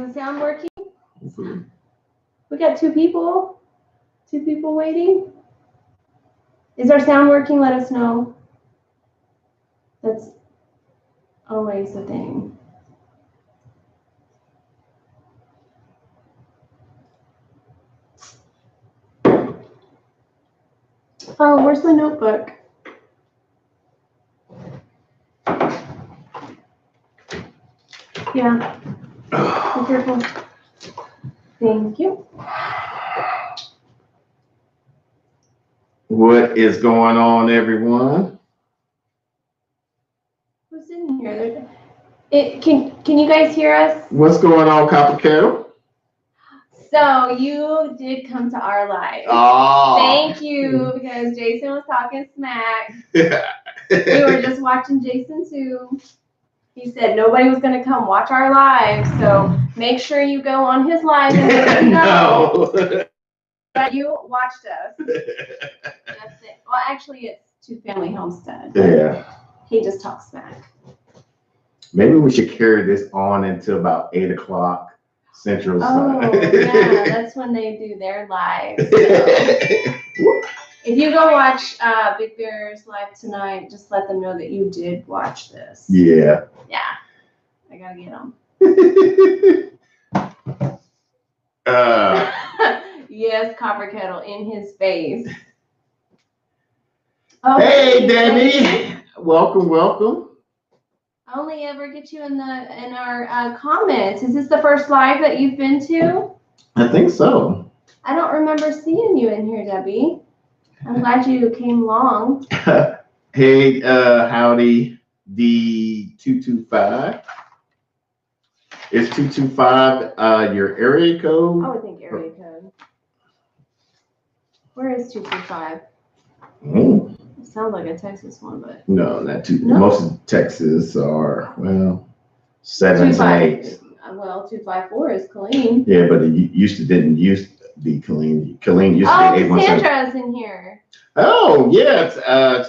the sound working? We got two people. Two people waiting. Is our sound working? Let us know. That's always the thing. Oh, where's my notebook? Yeah. Be careful. Thank you. What is going on, everyone? Who's in here? Can you guys hear us? What's going on, Copper Kettle? So you did come to our live. Oh. Thank you, because Jason was talking smack. We were just watching Jason too. He said nobody was going to come watch our live, so make sure you go on his live and let him know that you watched us. That's it. Well, actually, it's Two Family Homestead. Yeah. He just talks smack. Maybe we should carry this on until about 8 o'clock Central Time. Oh, yeah, that's when they do their live. So. If you go watch Big Bear's live tonight, just let them know that you did watch this. Yeah. Yeah. I gotta get them. Yes, Copper Kettle in his face. Oh, hey, Debbie. Welcome, welcome. I only ever get you in our comments. Is this the first live that you've been to? I think so. I don't remember seeing you in here, Debbie. I'm glad you came along. Hey, howdy, D225. Is 225 your area code? I would think area code. Where is 225? Mm. It sounds like a Texas one, but no, not two. No. Most of Texas are 7s and 8s. Well, 254 is Colleen. Yeah, but it used to be Colleen. Colleen used to be 817. Sandra's in here. Oh yes,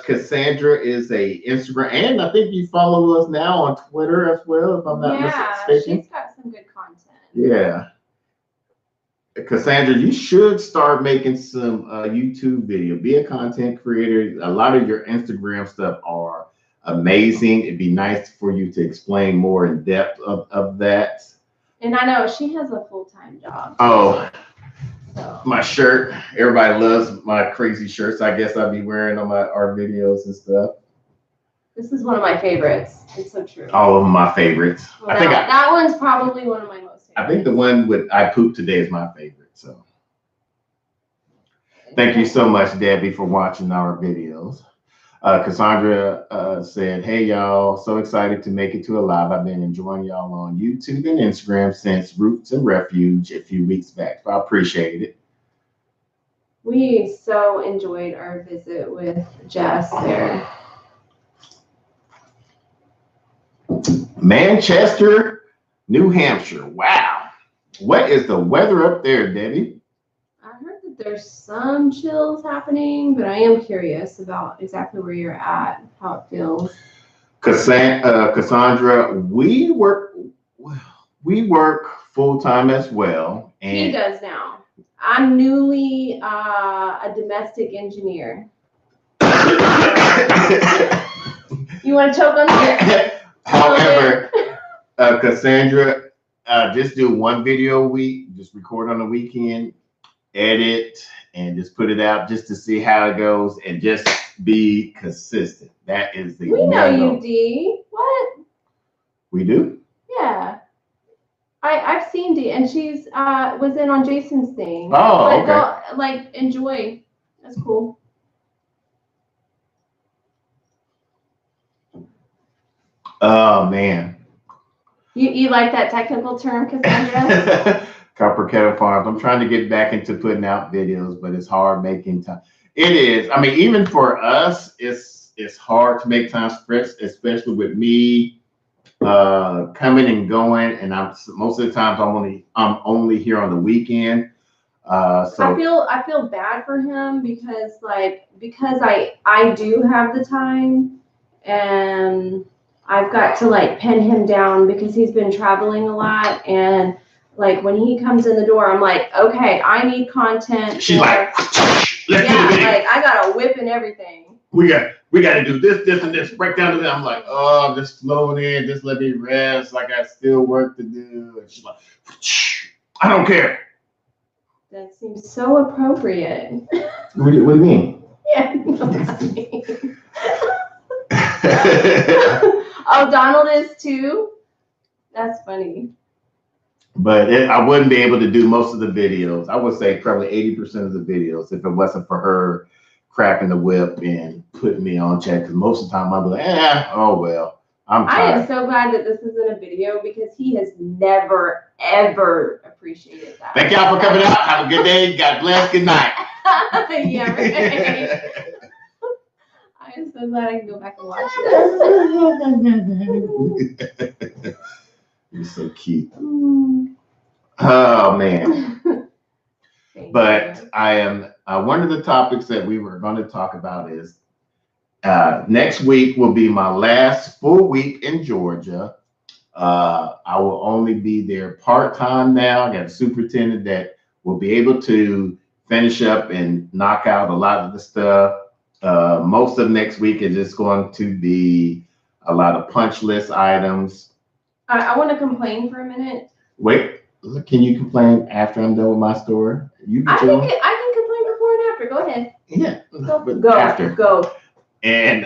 Cassandra is a Instagram, and I think you follow us now on Twitter as well, if I'm not mistaken. She's got some good content. Yeah, Cassandra, you should start making some YouTube video. Be a content creator. A lot of your Instagram stuff are amazing. It'd be nice for you to explain more in depth of that. And I know she has a full-time job. Oh. So. My shirt. Everybody loves my crazy shirts. I guess I'll be wearing on our videos and stuff. This is one of my favorites. It's so true. All of my favorites. Well, that one's probably one of my most favorites. I think the one with I Poop Today is my favorite. So thank you so much, Debbie, for watching our videos. Cassandra said, hey, y'all, so excited to make it to a live. I've been enjoying y'all on YouTube and Instagram since Roots and Refuge a few weeks back. So I appreciate it. We so enjoyed our visit with Jess there. Manchester, New Hampshire. Wow. What is the weather up there, Debbie? I heard that there's some chills happening, but I am curious about exactly where you're at, how it feels. Cassandra, we work full-time as well. And he does now. I'm newly a domestic engineer. You want to choke on that? However, Cassandra, just do one video a week, just record on the weekend, edit, and just put it out just to see how it goes and just be consistent. That is the We know you, D. What? We do? Yeah. I've seen D, and she's was in on Jason's thing. Oh, but okay. Enjoy. That's cool. Oh man. You like that technical term, Cassandra? Copper Kettle Farms. I'm trying to get back into putting out videos, but it's hard making time. It is. I mean, even for us, it's hard to make time, especially with me coming and going. And most of the times I'm only here on the weekend. So I feel bad for him because I do have the time and I've got to like pin him down because he's been traveling a lot, and like when he comes in the door, I'm like, okay, I need content. She's like, let's do the video. Like I got a whip and everything. We got to do this, and this. Break down to that. I'm like, oh, just slow it in. Just let me rest. Like I still work to do. And she's like, I don't care. That seems so appropriate. What do you mean? Yeah. Oh, Donald is too? That's funny. But I wouldn't be able to do most of the videos. I would say probably 80% of the videos if it wasn't for her cracking the whip and putting me on check. Because most of the time I'd be like, oh well, I'm tired. I am so glad that this isn't a video because he has never, ever appreciated that. Thank y'all for coming out. Have a good day. God bless. Good night. Yeah, right. I am so glad I can go back and watch this. You're so cute. Oh man. But I am one of the topics that we were going to talk about is next week will be my last full week in Georgia. I will only be there part-time now. I got a superintendent that will be able to finish up and knock out a lot of the stuff. Most of next week is just going to be a lot of punch list items. I want to complain for a minute. Wait, can you complain after I'm done with my story? I can complain before and after. Go ahead. Yeah. Go. After. Go. And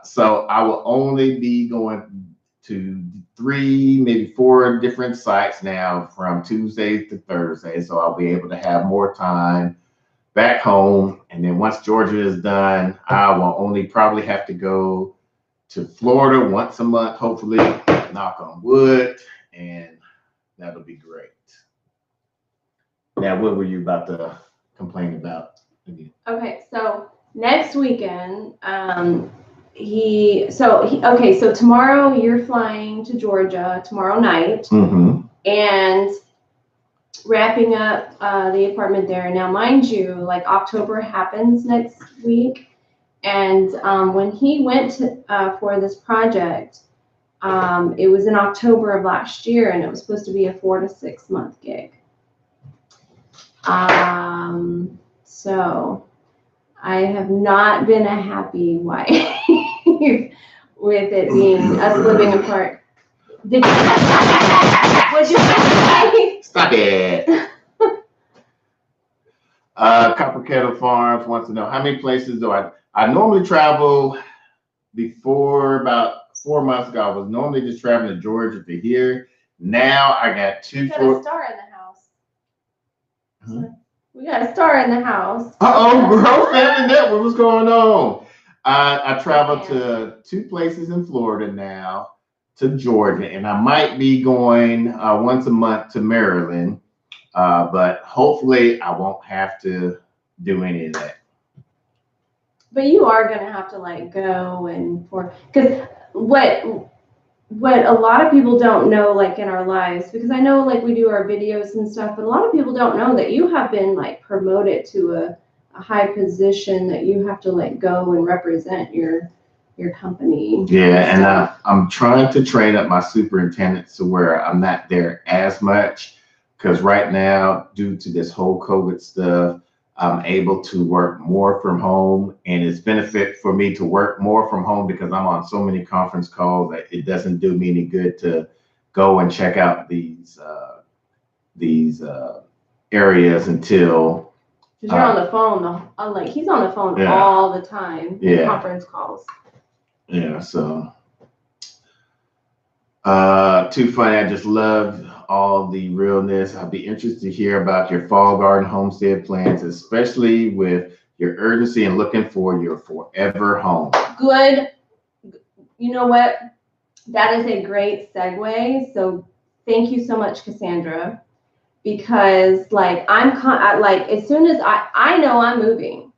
so I will only be going to 3, maybe 4 different sites now from Tuesday to Thursday. So I'll be able to have more time back home. And then once Georgia is done, I will only probably have to go to Florida once a month, hopefully, knock on wood, and that'll be great. Now, what were you about to complain about again? Okay, so next weekend, so tomorrow you're flying to Georgia tomorrow night, and wrapping up the apartment there. Now, mind you, like October happens next week, and when he went for this project, it was in October of last year, and it was supposed to be a 4 to 6 month gig. So I have not been a happy wife with it being us living apart. What'd you say? Stop it. Copper Kettle Farms wants to know how many places do I normally travel. Before about 4 months ago, I was normally just traveling to Georgia to here. Now I got 2. We got a star in the house. Huh? We got a star in the house. Girl, Family Network, what's going on? I traveled to 2 places in Florida now, to Georgia, and I might be going once a month to Maryland, but hopefully I won't have to do any of that. But you are gonna have to like go because what a lot of people don't know, like in our lives, because I know like we do our videos and stuff, but a lot of people don't know that you have been like promoted to a high position that you have to like go and represent your company. Yeah, and I'm trying to train up my superintendents to where I'm not there as much, because right now, due to this whole COVID stuff, I'm able to work more from home, and it's benefit for me to work more from home because I'm on so many conference calls that it doesn't do me any good to go and check out these areas until. Because you're on the phone, like he's on the phone all the time. Yeah. Conference calls. Yeah. So. Too funny. I just love all the realness. I'd be interested to hear about your fall garden homestead plans, especially with your urgency and looking for your forever home. Good. You know what? That is a great segue. So thank you so much, Cassandra, because like as soon as I know I'm moving,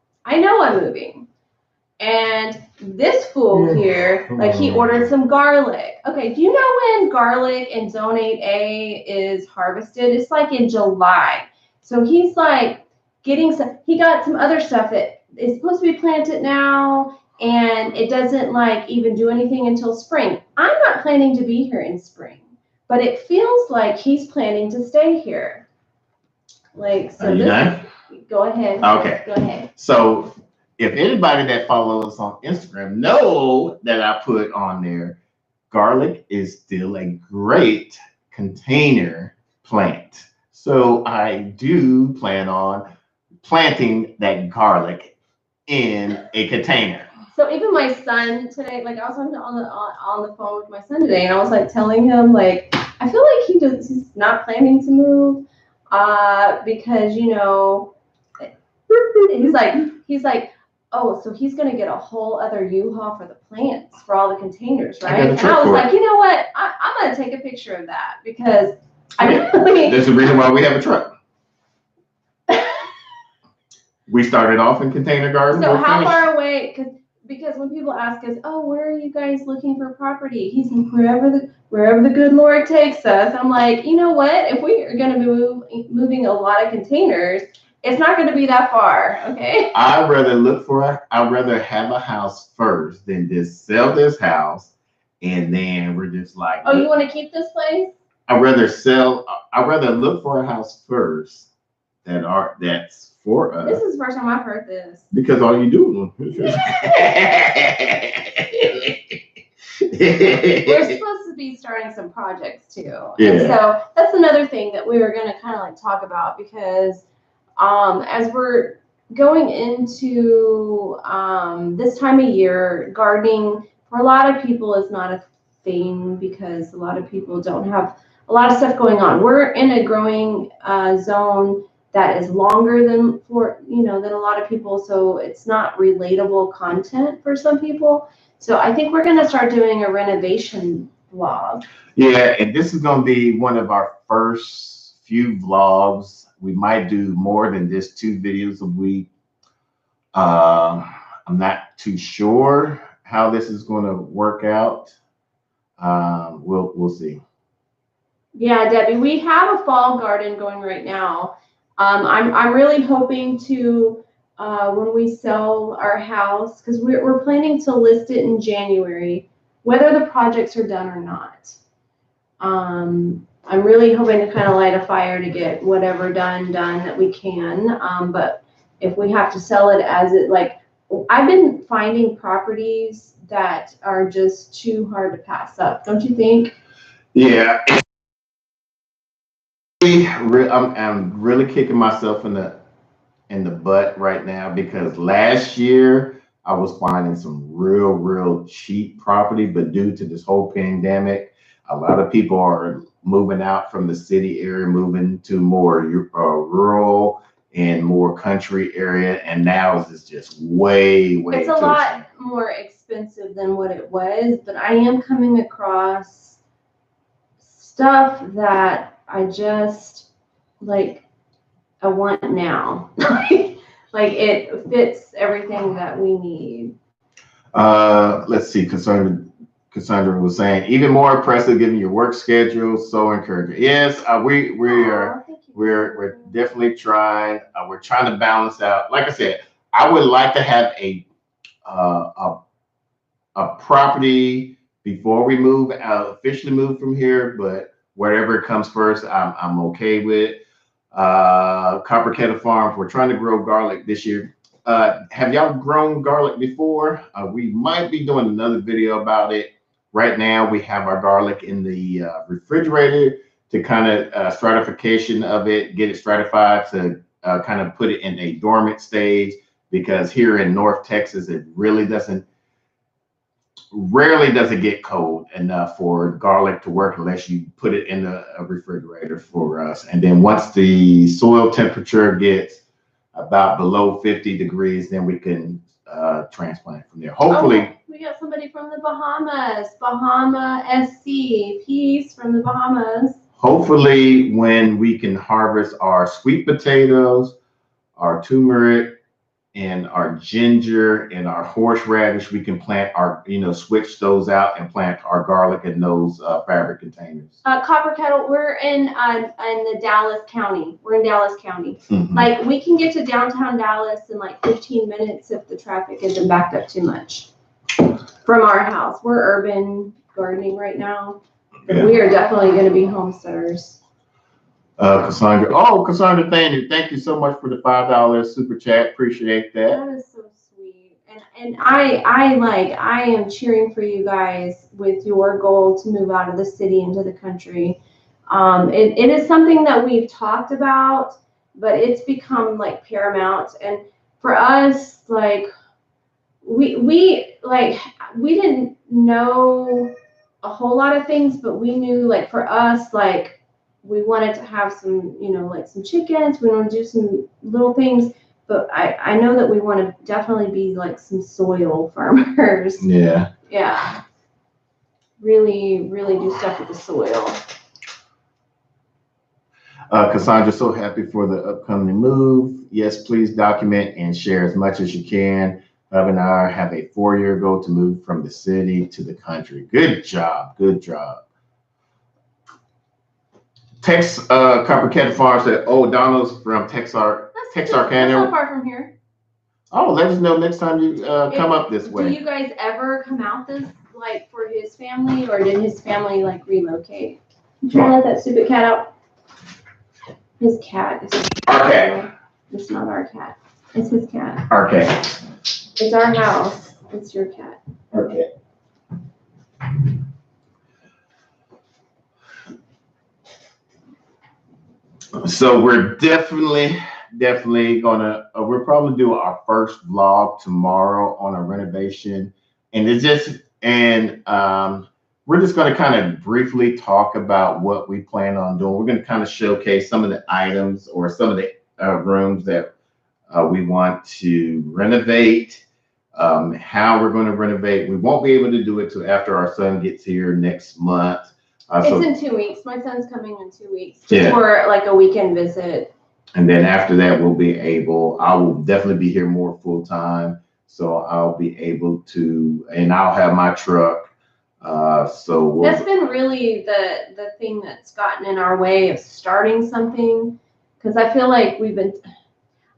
and this fool here, like he ordered some garlic. Okay, do you know when garlic in Zone 8A is harvested? It's like in July. So he's like getting some, he got some other stuff that is supposed to be planted now. and it doesn't like even do anything until spring. I'm not planning to be here in spring, but it feels like he's planning to stay here. Like, so Are you done? Go ahead. Okay. Go ahead. So if anybody that follows us on Instagram know that I put on there, garlic is still a great container plant. So I do plan on planting that garlic in a container. So even my son today, like I was on the phone with my son today, and I was like telling him like I feel like he's not planning to move, because you know, he's like, oh, so he's gonna get a whole other U-Haul for the plants for all the containers, right? And I was like, you know what, I'm gonna take a picture of that because I really. There's a reason why we have a truck. We started off in container garden. So how far away? Because when people ask us, oh, where are you guys looking for property? He's like, wherever the good Lord takes us. I'm like, you know what? If we are going to be moving a lot of containers, it's not going to be that far, okay? I'd rather have a house first than just sell this house, and then we're just like. Oh, you want to keep this place? I'd rather look for a house first that's for us. This is the first time I've heard this. Because all you do. We're supposed to be starting some projects too. Yeah. And so that's another thing that we were going to kind of like talk about because as we're going into this time of year, gardening for a lot of people is not a thing because a lot of people don't have a lot of stuff going on. We're in a growing zone that is longer than a lot of people, so it's not relatable content for some people. So I think we're going to start doing a renovation vlog. Yeah, and this is going to be one of our first few vlogs. We might do more than just 2 videos a week. I'm not too sure how this is going to work out. We'll see. Yeah, Debbie, we have a fall garden going right now. I'm really hoping to when we sell our house, because we're planning to list it in January, whether the projects are done or not. I'm really hoping to kind of light a fire to get whatever done that we can. But if we have to sell it as it, like, I've been finding properties that are just too hard to pass up. Don't you think? Yeah. I'm really kicking myself in the butt right now because last year I was finding some real cheap property, but due to this whole pandemic, a lot of people are moving out from the city area, moving to more rural and more country area, and now it's just way it's a lot more expensive than what it was, but I am coming across stuff that I just like I want now. Like it fits everything that we need. Let's see, Cassandra was saying, even more impressive given your work schedule, so encouraging. Yes, we're definitely trying. We're trying to balance out. Like I said, I would like to have a property before we move officially move from here, but whatever comes first, I'm okay with. Copper Kettle Farms, we're trying to grow garlic this year. Have y'all grown garlic before? We might be doing another video about it. Right now, we have our garlic in the refrigerator to kind of stratification of it, get it stratified to kind of put it in a dormant stage, because here in North Texas, it rarely does it get cold enough for garlic to work unless you put it in a refrigerator for us. And then once the soil temperature gets about below 50 degrees, then we can transplant from there. Hopefully. Oh, we got somebody from the Bahamas, Bahama SC, peace from the Bahamas. Hopefully when we can harvest our sweet potatoes, our turmeric, and our ginger and our horseradish, we can plant our, switch those out and plant our garlic in those fabric containers. Copper Kettle, we're in the Dallas County. We're in Dallas County. Mhm. Like, we can get to downtown Dallas in like 15 minutes if the traffic isn't backed up too much from our house. We're urban gardening right now, but we are definitely going to be homesteaders. Cassandra, thank you so much for the $5 super chat. Appreciate that. That is so sweet. And I am cheering for you guys with your goal to move out of the city into the country. It is something that we've talked about, but it's become like paramount. And for us, like, we didn't know a whole lot of things, but we knew, like, for us, like, we wanted to have some, like some chickens. We want to do some little things, but I know that we want to definitely be like some soil farmers. Yeah. Yeah. Really, really do stuff with the soil. Cassandra, so happy for the upcoming move. Yes, please document and share as much as you can. Hub and I have a 4-year goal to move from the city to the country. Good job. Good job. Copper Kettle Farm said, Donald's from Texarkana. That's not far from here. Oh, let us know next time you come up this way. Do you guys ever come out this, like, for his family, or did his family, like, relocate? You trying to let that stupid cat out? His cat is our cat. It's not our cat. It's his cat. Our cat. It's our house. It's your cat. Our cat. So we're definitely gonna we'll probably do our first vlog tomorrow on a renovation, and we're just gonna kind of briefly talk about what we plan on doing. We're gonna kind of showcase some of the items or some of the rooms that we want to renovate, how we're going to renovate. We won't be able to do it till after our son gets here next month. It's in 2 weeks. My son's coming in 2 weeks just for like a weekend visit. And then after that, I will definitely be here more full time. So I'll be able to, and I'll have my truck. That's been really the thing that's gotten in our way of starting something. Because I feel like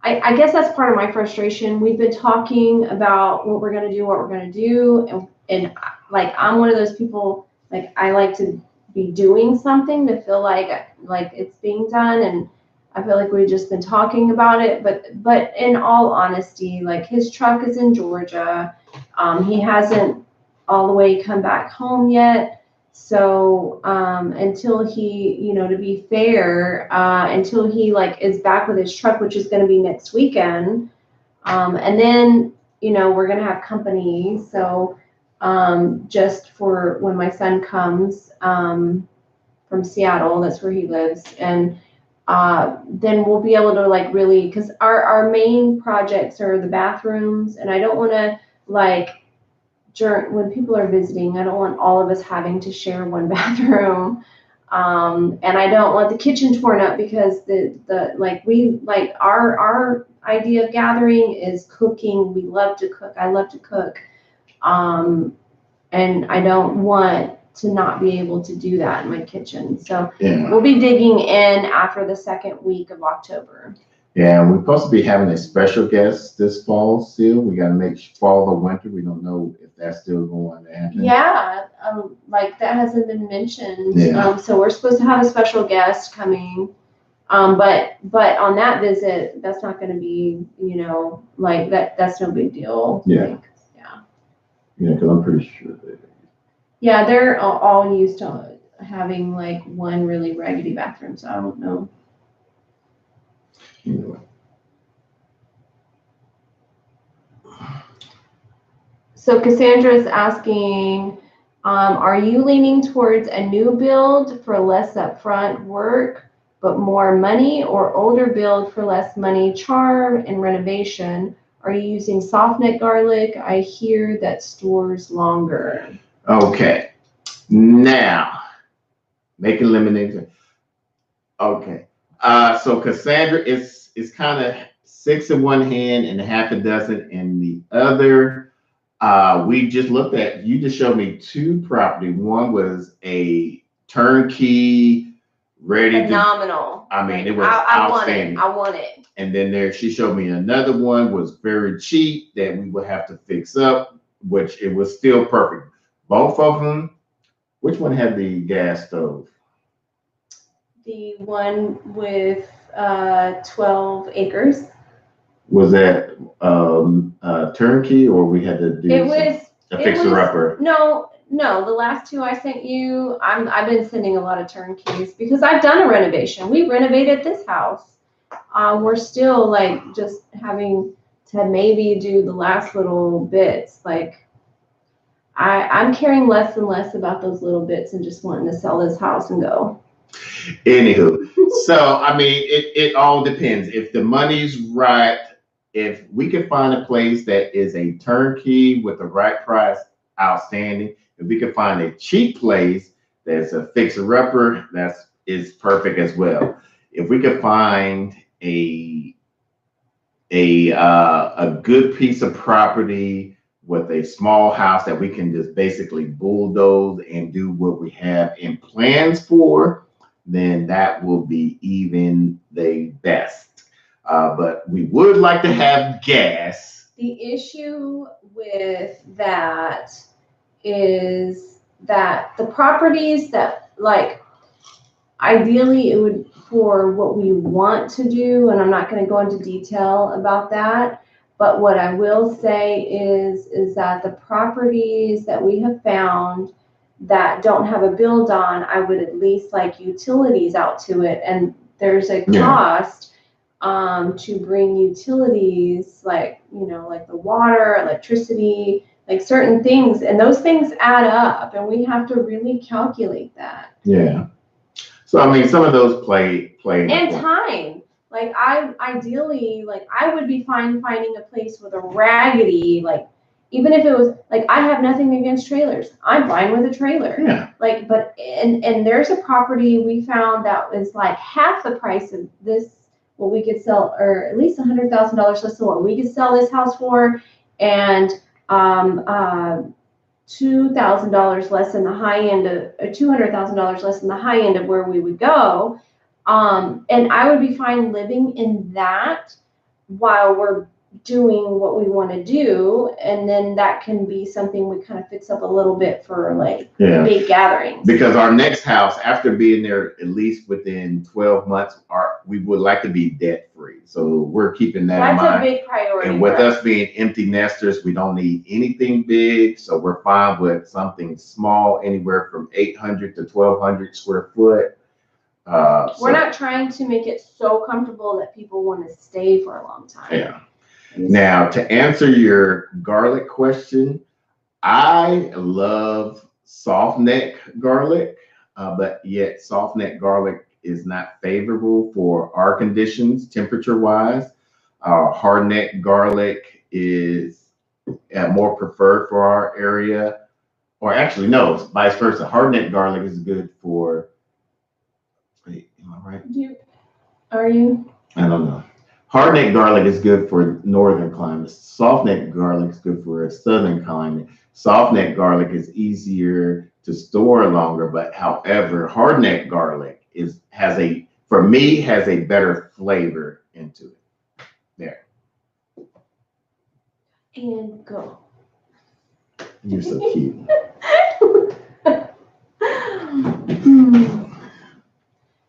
I guess that's part of my frustration. We've been talking about what we're going to do. And like, I'm one of those people, like, I like to be doing something to feel like it's being done, and I feel like we've just been talking about it, but in all honesty, like, his truck is in Georgia. He hasn't all the way come back home yet, so until he, to be fair, until he like is back with his truck, which is going to be next weekend, and then we're going to have company, so just for when my son comes from Seattle, that's where he lives, and then we'll be able to like really, because our main projects are the bathrooms, and I don't want to, like, when people are visiting, I don't want all of us having to share one bathroom, and I don't want the kitchen torn up, because our idea of gathering is cooking. We love to cook. I love to cook. And I don't want to not be able to do that in my kitchen. So We'll be digging in after the second week of October. Yeah, we're supposed to be having a special guest this fall still. We got to make fall or winter. We don't know if that's still going to happen. Yeah, like, that hasn't been mentioned. Yeah. So we're supposed to have a special guest coming. But on that visit, that's not going to be, like, that's no big deal. Yeah. Like, Yeah, because I'm pretty sure that. Yeah, they're all used to having like one really raggedy bathroom, so I don't know. Anyway. So Cassandra's asking, are you leaning towards a new build for less upfront work but more money, or older build for less money, charm, and renovation? Are you using soft neck garlic? I hear that stores longer. Okay. Now, making lemonade. Okay. So Cassandra is kind of 6 in one hand and a half a dozen in the other. We just looked at, you just showed me 2 property. One was a turnkey, ready phenomenal. I mean, it was outstanding. I want it. And then she showed me another one was very cheap that we would have to fix up, which it was still perfect. Both of them. Which one had the gas stove? The one with 12 acres. Was that turnkey, or we had to do a fixer-upper? No, the last 2 I sent you, I've been sending a lot of turnkeys because I've done a renovation. We renovated this house. We're still like just having to maybe do the last little bits. Like I'm caring less and less about those little bits and just wanting to sell this house and go. Anywho, so I mean, it all depends. If the money's right, if we can find a place that is a turnkey with the right price, outstanding. If we can find a cheap place that's a fixer-upper, is perfect as well. If we could find a good piece of property with a small house that we can just basically bulldoze and do what we have in plans for, then that will be even the best. But we would like to have gas. The issue with that is that the properties that, like, ideally it would, for what we want to do, and I'm not going to go into detail about that, but what I will say is that the properties that we have found that don't have a build on, I would at least like utilities out to it, and there's a cost to bring utilities, like, you know, like the water, electricity, like certain things, and those things add up, and we have to really calculate that. Yeah. So I mean, some of those play and time. Like I would be fine finding a place with a raggedy, like, even if it was like, I have nothing against trailers. I'm fine with a trailer. Yeah. Like, but and there's a property we found that was like half the price of this, what we could sell, or at least $100,000 less than what we could sell this house for, and $2,000 less than the high end of, $200,000 less than the high end of where we would go. And I would be fine living in that while we're doing what we want to do, and then that can be something we kind of fix up a little bit for like big gatherings. Because our next house, after being there at least within 12 months, we would like to be debt free. So we're keeping that in mind. That's a big priority. And with us being empty nesters, we don't need anything big. So we're fine with something small, anywhere from 800 to 1,200 square foot. We're not trying to make it so comfortable that people want to stay for a long time. Yeah. Now, to answer your garlic question, I love soft neck garlic, but yet soft neck garlic is not favorable for our conditions, temperature-wise. Hard neck garlic is more preferred for our area, or actually, no, vice versa. Hard neck garlic is good for. Wait, am I right? Are you? I don't know. Hard neck garlic is good for northern climates. Soft neck garlic is good for a southern climate. Soft neck garlic is easier to store longer, but however, hard neck garlic has a better flavor into it. There. And go. You're so cute.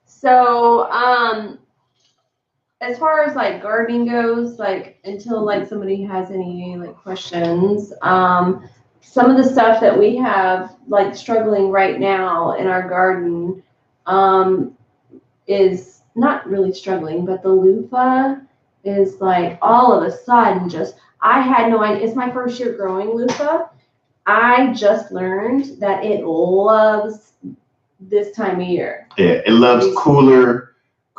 So, as far as like gardening goes, like until like somebody has any like questions, some of the stuff that we have like struggling right now in our garden is not really struggling, but the loofah is like all of a sudden just, I had no idea. It's my first year growing loofah. I just learned that it loves this time of year. Yeah, it loves cooler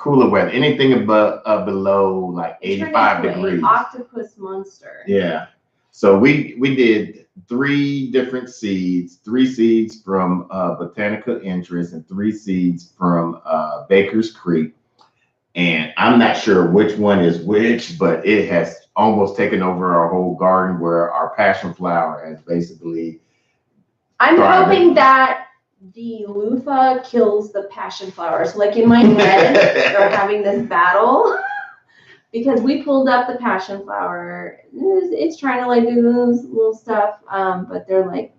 weather. Anything above below like 85 degrees. Octopus monster. Yeah. So we did 3 different seeds, 3 seeds from Botanica Interest and 3 seeds from Baker's Creek. And I'm not sure which one is which, but it has almost taken over our whole garden where our passion flower has basically. I'm hoping that the loofah kills the passion flowers. Like in my head, they're having this battle because we pulled up the passion flower. It's trying to like do those little stuff, but they're like,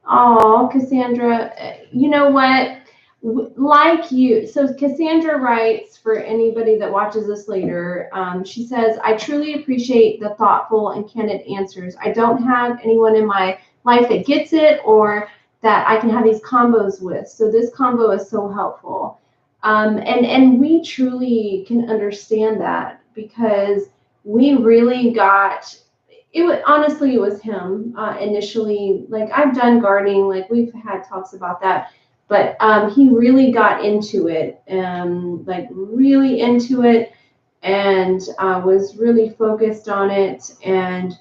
oh, Cassandra, you know what? Like you, so Cassandra writes for anybody that watches this later. She says, I truly appreciate the thoughtful and candid answers. I don't have anyone in my life that gets it or that I can have these combos with. So this combo is so helpful. And we truly can understand that because we really got it was honestly it was him initially. Like I've done gardening, like we've had talks about that, but he really got into it and like really into it and was really focused on it and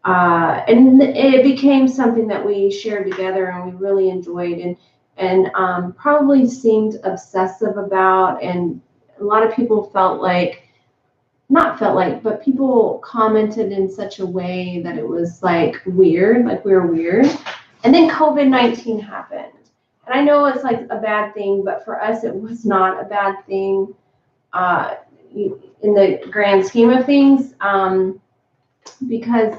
it became something that we shared together and we really enjoyed and probably seemed obsessive about, and a lot of people but people commented in such a way that it was like weird, like we were weird. And then COVID-19 happened. And I know it's like a bad thing, but for us, it was not a bad thing in the grand scheme of things because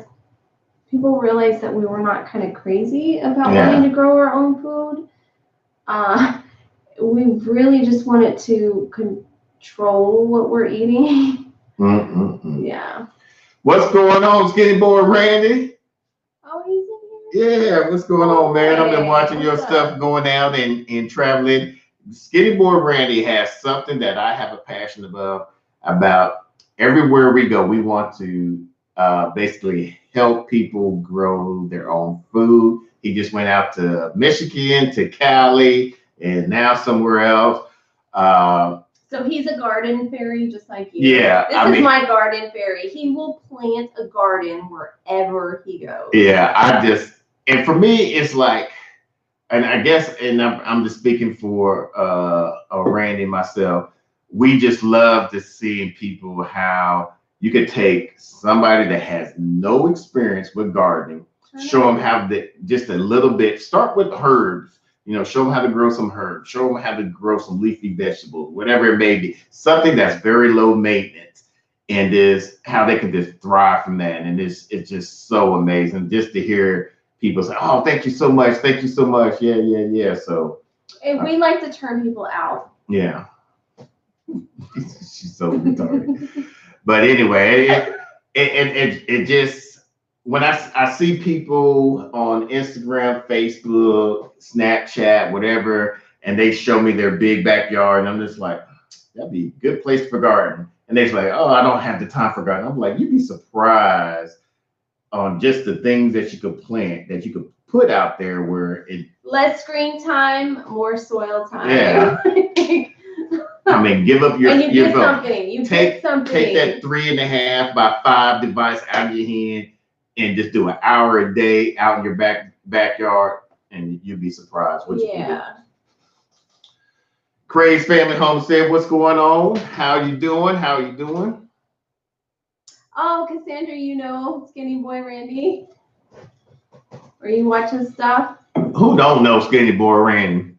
people realized that we were not kind of crazy about wanting to grow our own food. We really just wanted to control what we're eating. Yeah. What's going on, Skinny Boy Randy? Oh, he's in here? Yeah, what's going on, man? I've been watching your stuff going out and traveling. Skinny Boy Randy has something that I have a passion about. Everywhere we go, we want to basically help people grow their own food. He just went out to Michigan, to Cali, and now somewhere else. So he's a garden fairy just like you. Yeah. This is my garden fairy. He will plant a garden wherever he goes. Yeah, and for me, it's like, and I guess, and I'm just speaking for Randy and myself, we just love to see in people how you could take somebody that has no experience with gardening, show them how just a little bit, start with herbs. Show them how to grow some herbs, show them how to grow some leafy vegetables, whatever it may be, something that's very low maintenance, and is how they can just thrive from that. And it's just so amazing just to hear people say, oh, thank you so much. Thank you so much. Yeah. So. And we like to turn people out. Yeah. She's so retarded. But anyway, it just, when I see people on Instagram, Facebook, Snapchat, whatever, and they show me their big backyard, and I'm just like, that'd be a good place for garden. And they're like, oh, I don't have the time for garden. I'm like, you'd be surprised on just the things that you could plant, that you could put out there where it. Less screen time, more soil time. Yeah. I mean, give up your. And you your do something. You take something. Take that 3.5 by 5 device out of your hand and just do an hour a day out in your backyard, and you'd be surprised what you can do. Craig's Family Homestead, what's going on? How you doing? Oh, Cassandra, Skinny Boy Randy. Are you watching stuff? Who don't know Skinny Boy Randy?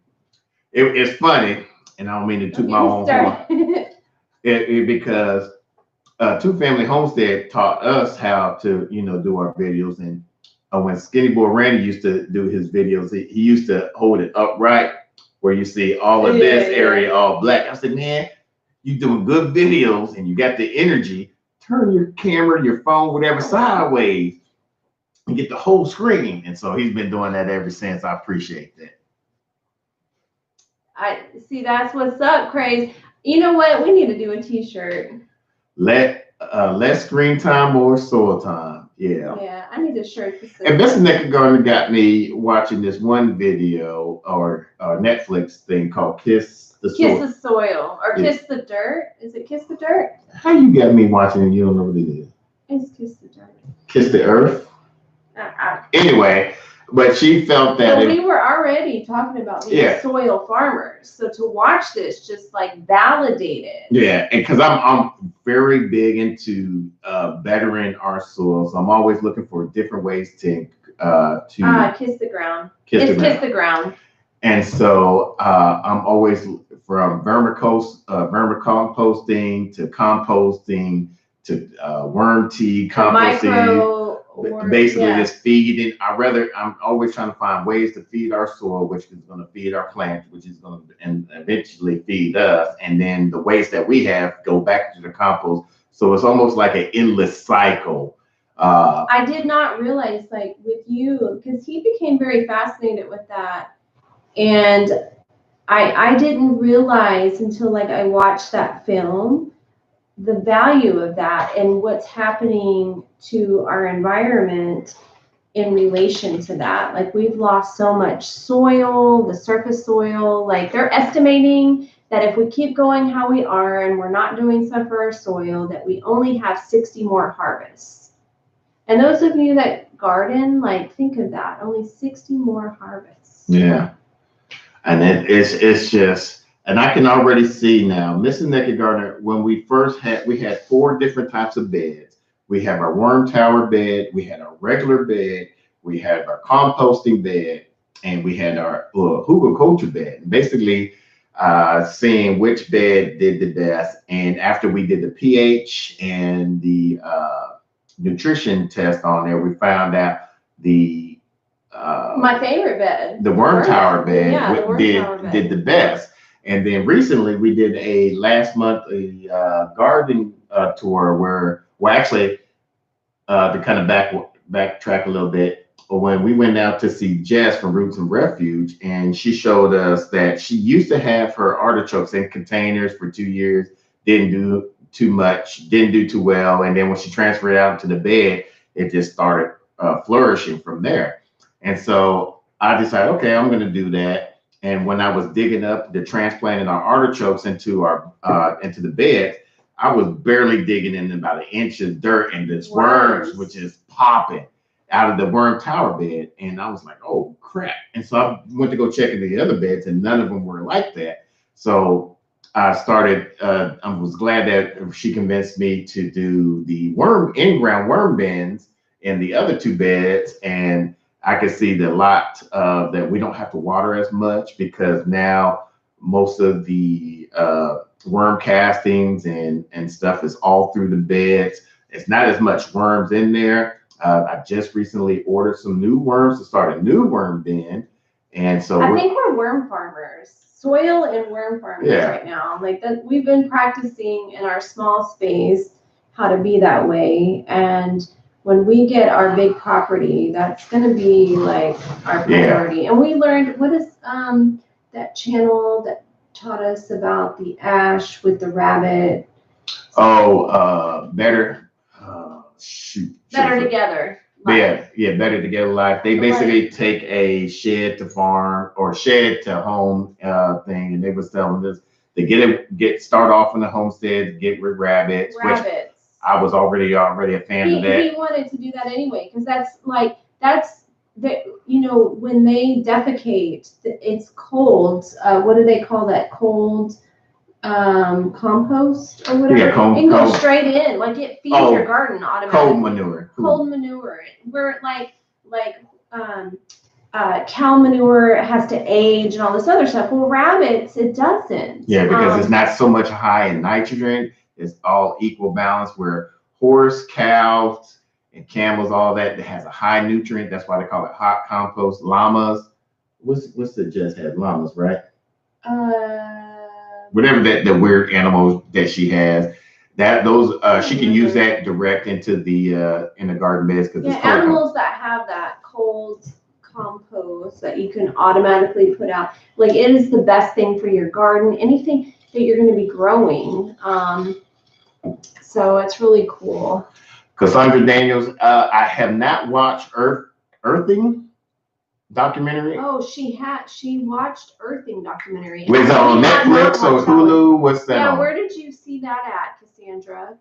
It's funny, and I don't mean to toot my own horn. Because Two Family Homestead taught us how to, do our videos. And when Skinny Boy Randy used to do his videos, he used to hold it upright where you see all of this area all black. I said, man, you doing good videos and you got the energy. Turn your camera, your phone, whatever, sideways and get the whole screen. And so he's been doing that ever since. I appreciate that. I see. That's what's up, Craig. You know what? We need to do a T-shirt. Less screen time, more soil time. Yeah. Yeah, I need a shirt. And Mr. Nakid Gardener got me watching this one video or Netflix thing called Kiss the Soil. Kiss the Soil or Kiss the Dirt. Is it Kiss the Dirt? How you got me watching and you don't know what it is? It's Kiss the Dirt. Kiss the Earth? Anyway, But she felt that we were already talking about being soil farmers, so to watch this just like validated. Yeah, and because I'm very big into bettering our soils. I'm always looking for different ways to kiss the ground. Kiss the ground. And so I'm always from vermicomposting to composting to worm tea, composting. Basically, just feeding. I'm always trying to find ways to feed our soil, which is going to feed our plants, which is going to eventually feed us. And then the waste that we have go back to the compost. So it's almost like an endless cycle. I did not realize, like with you, because he became very fascinated with that. And I didn't realize until like I watched that film the value of that and what's happening to our environment in relation to that. Like we've lost so much soil, the surface soil. Like they're estimating that if we keep going how we are and we're not doing stuff for our soil, that we only have 60 more harvests. And those of you that garden, like think of that, only 60 more harvests. Yeah. And it's just, and I can already see now, Mrs. Nakid Gardener, when we had 4 different types of beds. We have our worm tower bed, we had our regular bed, we had our composting bed, and we had our hugelkultur bed. Basically, seeing which bed did the best. And after we did the pH and the nutrition test on there, we found out my favorite bed, the worm tower bed, did the best. And then recently we did last month a garden tour where, actually, to kind of backtrack a little bit, when we went out to see Jess from Roots and Refuge, and she showed us that she used to have her artichokes in containers for 2 years, didn't do too much, didn't do too well. And then when she transferred out to the bed, it just started flourishing from there. And so I decided, okay, I'm going to do that. And when I was digging up transplanting our artichokes into the bed, I was barely digging in about 1 inch of dirt, and this worms were just popping out of the worm tower bed. And I was like, oh crap. And so I went to go check in the other beds, and none of them were like that. So I started, I was glad that she convinced me to do the in-ground worm bins in the other 2 beds. And I can see the lot that we don't have to water as much, because now most of the worm castings and stuff is all through the beds. It's not as much worms in there. I just recently ordered some new worms to start a new worm bin. And so I think we're worm farmers, soil and worm farmers right now. Like that, we've been practicing in our small space how to be that way. And when we get our big property, that's going to be like our priority. Yeah. And we learned, what is that channel that taught us about the ash with the rabbit? Better Together. Life. Yeah, Better Together Life. They basically take a shed to farm or shed to home thing, and they was telling us to start off in the homestead, get rid of rabbits. I was already a fan of that. He wanted to do that anyway, because that's when they defecate, it's cold. What do they call that? Cold compost or whatever. Yeah, it goes straight in, like it feeds your garden automatically. Cold manure. Where cow manure has to age and all this other stuff. Well, rabbits, it doesn't. Yeah, because it's not so much high in nitrogen. It's all equal balance, where horse, cows, and camels, all that has a high nutrient. That's why they call it hot compost. Llamas, what's the just had llamas, right? Whatever the weird animals that she has, she can use that direct into the in the garden beds, because it's animals that have that cold compost that you can automatically put out. Like it is the best thing for your garden. Anything that you're going to be growing. So it's really cool. Cassandra Daniels, I have not watched Earthing documentary. Oh, she watched Earthing documentary. Was it on Netflix or Hulu? What's that? Yeah, where did you see that at, Cassandra?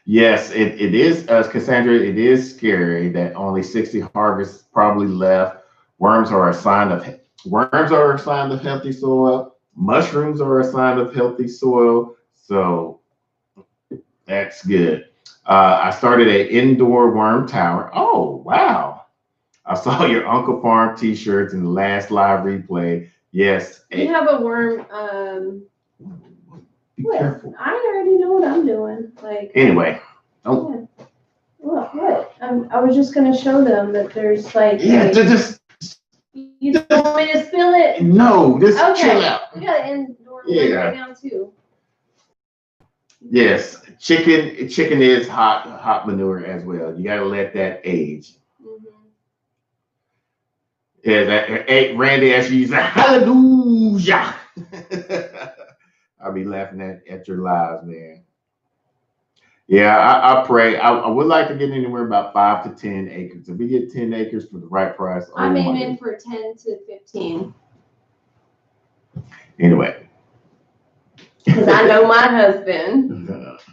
Yes, it is, Cassandra. It is scary that only 60 harvests probably left. Worms are a sign of worms are a sign of healthy soil. Mushrooms are a sign of healthy soil. So that's good. I started an indoor worm tower. Oh wow! I saw your Uncle Farm T-shirts in the last live replay. Yes. We have a worm. Be careful. I already know what I'm doing. Like anyway. Oh. Yeah. What? I was just gonna show them that there's like. Yeah, just. You don't want me to spill it? No, just chill out. We got an indoor one right now too. Yes, chicken is hot manure as well. You gotta let that age. Mm-hmm. Yeah, that Randy as you say, hallelujah. I'll be laughing at your lives, man. Yeah, I pray. I would like to get anywhere about 5 to 10 acres. If we get 10 acres for the right price, I'm aiming for 10 to 15. Anyway. Because I know my husband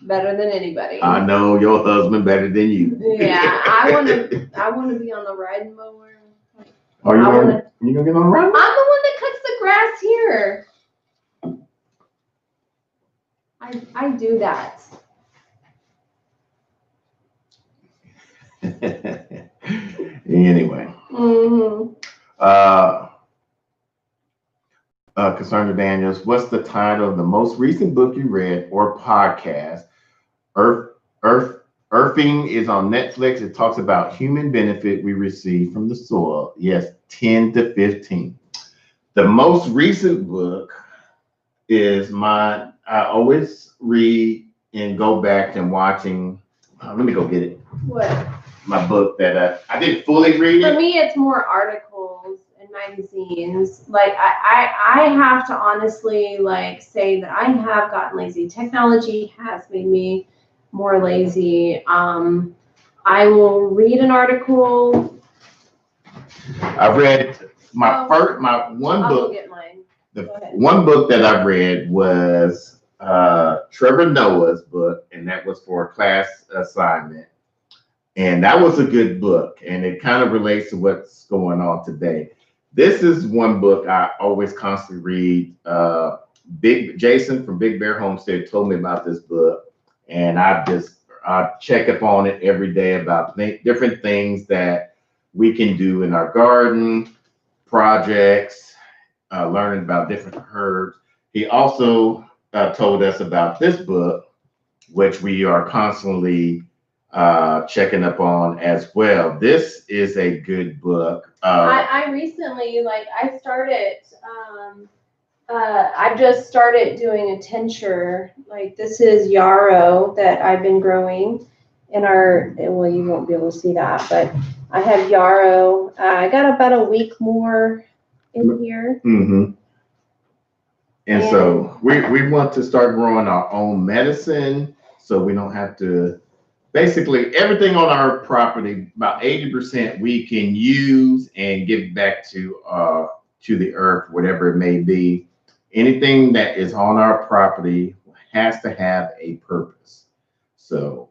better than anybody. I know your husband better than you. Yeah, I want to be on the riding mower. Are you gonna get on the riding mower? I'm the one that cuts the grass here. I do that. Anyway. Mm-hmm. Cassandra Daniels, what's the title of the most recent book you read or podcast? Earthing is on Netflix. It talks about human benefit we receive from the soil. Yes, 10 to 15. The most recent book is mine. I always read and go back and watching. Let me go get it. What? My book that I didn't fully read it. For me, it's more articles and magazines. Like I have to honestly like say that I have gotten lazy. Technology has made me more lazy. I will read an article. I read my one book. I'll get mine. The one book that I read was Trevor Noah's book, and that was for a class assignment. And that was a good book, and it kind of relates to what's going on today. This is one book I always constantly read. Big Jason from Big Bear Homestead told me about this book, and I check up on it every day about different things that we can do in our garden, projects, learning about different herbs. He also told us about this book, which we are constantly checking up on as well. This is a good book. I recently, I started, I just started doing a tincture. Like this is yarrow that I've been growing in our, well, you won't be able to see that, but I have yarrow. I got about a week more in here. Mm-hmm. And so we want to start growing our own medicine so we don't have to. Basically, everything on our property, about 80%, we can use and give back to the earth, whatever it may be. Anything that is on our property has to have a purpose. So,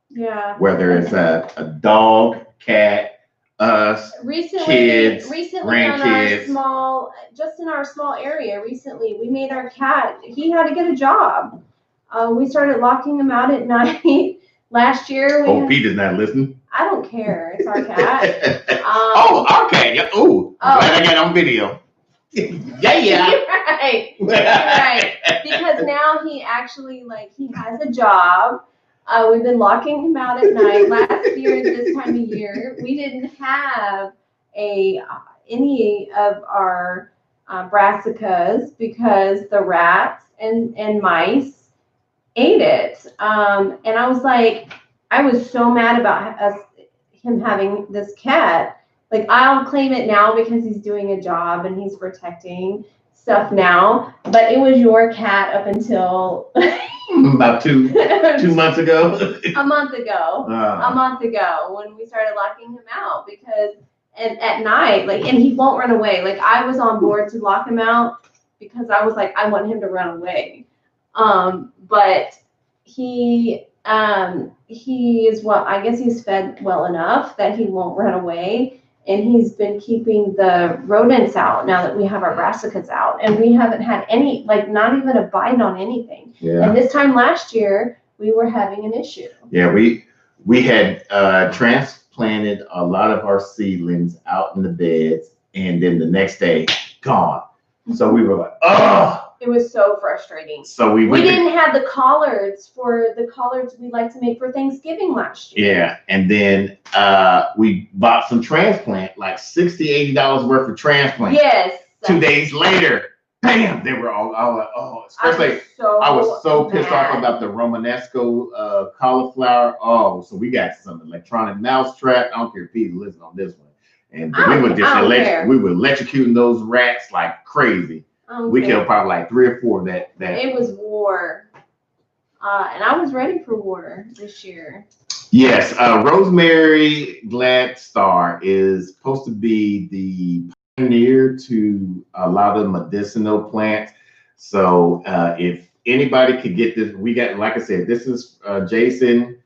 yeah, whether it's a dog, cat, us, kids, grandkids. In our small area, recently we made our cat. He had to get a job. We started locking him out at night. Last year, Peter's not listening. I don't care. It's our cat. Okay. Oh, glad I got on video. Yeah. You're right. You're right. Because now he actually he has a job. We've been locking him out at night. Last year, this time of year, we didn't have any of our brassicas because the rats and mice ate it. And I was like, I was so mad about him having this cat. Like, I'll claim it now because he's doing a job and he's protecting stuff now. But it was your cat up until about two months ago. A month ago when we started locking him out because at night, and he won't run away. Like, I was on board to lock him out because I was like, I want him to run away. But he He is well, I guess he's fed well enough that he won't run away. And he's been keeping the rodents out now that we have our brassicas out. And we haven't had any, like not even a bite on anything. Yeah. And this time last year, we were having an issue. Yeah, we had transplanted a lot of our seedlings out in the beds, and then the next day, gone. So we were like, oh. It was so frustrating. So we didn't have the collards we like to make for Thanksgiving last year. Yeah, and then we bought some transplant, like $60-$80 worth of transplant. Yes. 2 days later, bam, they were all like, oh, especially I was so pissed off about the Romanesco cauliflower. Oh, so we got some electronic mouse trap. I don't care if Pete listen on this one. And we were just electrocuting those rats like crazy. We killed probably like 3 or 4 that. It was war. And I was ready for war this year. Yes, Rosemary Gladstar is supposed to be the pioneer to a lot of medicinal plants. So if anybody could get this, we got, like I said, this is Jason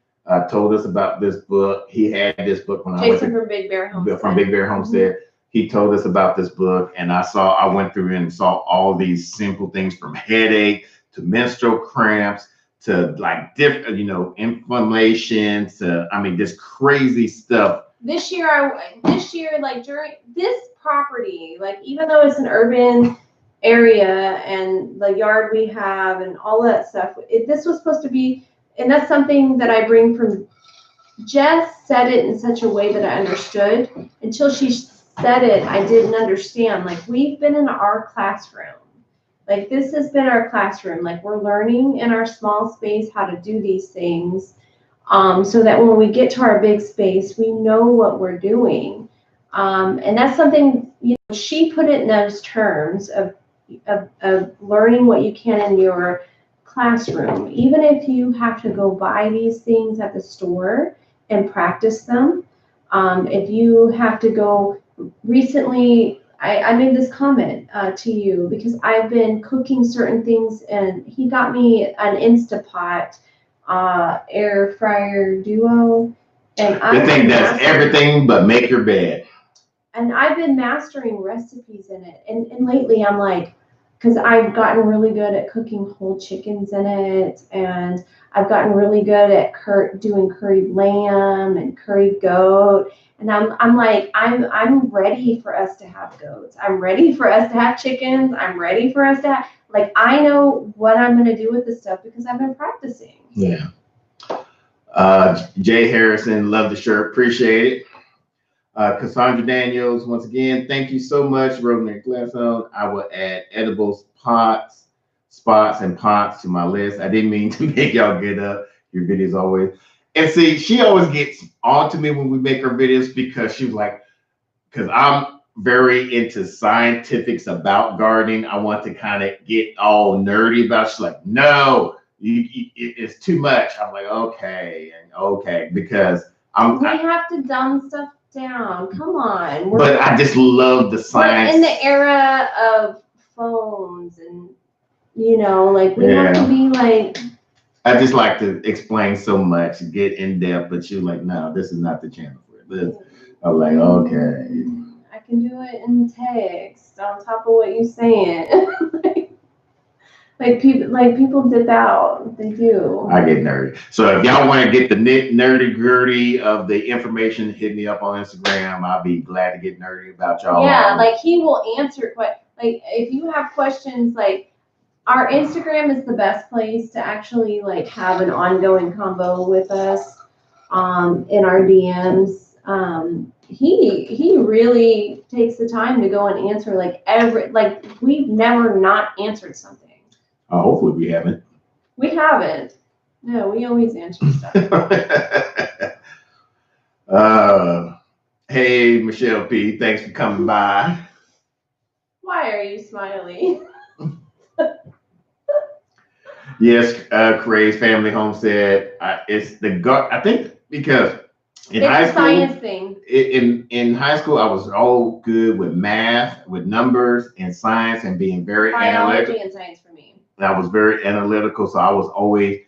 told us about this book. He had this book when Jason from Big Bear Homestead. From Big Bear Homestead. Mm-hmm. He told us about this book, and I went through and saw all these simple things from headache to menstrual cramps to like different, inflammation to, this crazy stuff. This year, like during this property, like even though it's an urban area and the yard we have and all that stuff, this was supposed to be, and that's something that I bring from. Jess said it in such a way that I understood. Until she said it, I didn't understand. Like we've been in our classroom. Like this has been our classroom. Like we're learning in our small space how to do these things, so that when we get to our big space, we know what we're doing. And that's something she put it in those terms of learning what you can in your classroom. Even if you have to go buy these things at the store and practice them, if you have to go. Recently, I made this comment to you because I've been cooking certain things, and he got me an Instapot air fryer duo, and the thing does everything but make your bed. And I've been mastering recipes in it, and lately I'm like, because I've gotten really good at cooking whole chickens in it, and I've gotten really good at doing curried lamb and curried goat. And I'm like, I'm ready for us to have goats. I'm ready for us to have chickens. I'm ready for us to have, like, I know what I'm going to do with this stuff because I've been practicing. Yeah. Jay Harrison, love the shirt. Appreciate it. Cassandra Daniels, once again, thank you so much. Rosemary Gladstone. I will add edibles, spots, and pots to my list. I didn't mean to make y'all get up. Your videos always. And see, she always gets on to me when we make her videos because she's like, because I'm very into scientifics about gardening. I want to kind of get all nerdy about it. She's like, no, it's too much. I'm like, okay, because we have to dumb stuff down. Come on. But I just love the science. We're in the era of phones and, like we have to be like. I just like to explain so much, get in depth, but you're like, no, this is not the channel for it. I'm like, okay. I can do it in text on top of what you're saying. like people dip out. They do. I get nerdy. So if y'all want to get the nerdy gritty of the information, hit me up on Instagram. I'll be glad to get nerdy about y'all. Yeah, like he will answer. Like if you have questions, like. Our Instagram is the best place to actually like have an ongoing convo with us in our DMs. He really takes the time to go and answer we've never not answered something. Hopefully we haven't. We haven't. No, we always answer stuff. Hey, Michelle P, thanks for coming by. Why are you smiling? Yes, Craig's Family Homestead. It's I think because in high school, science thing. In high school, I was all good with math, with numbers, and science, and being very analytical. And science for me. I was very analytical, so I was always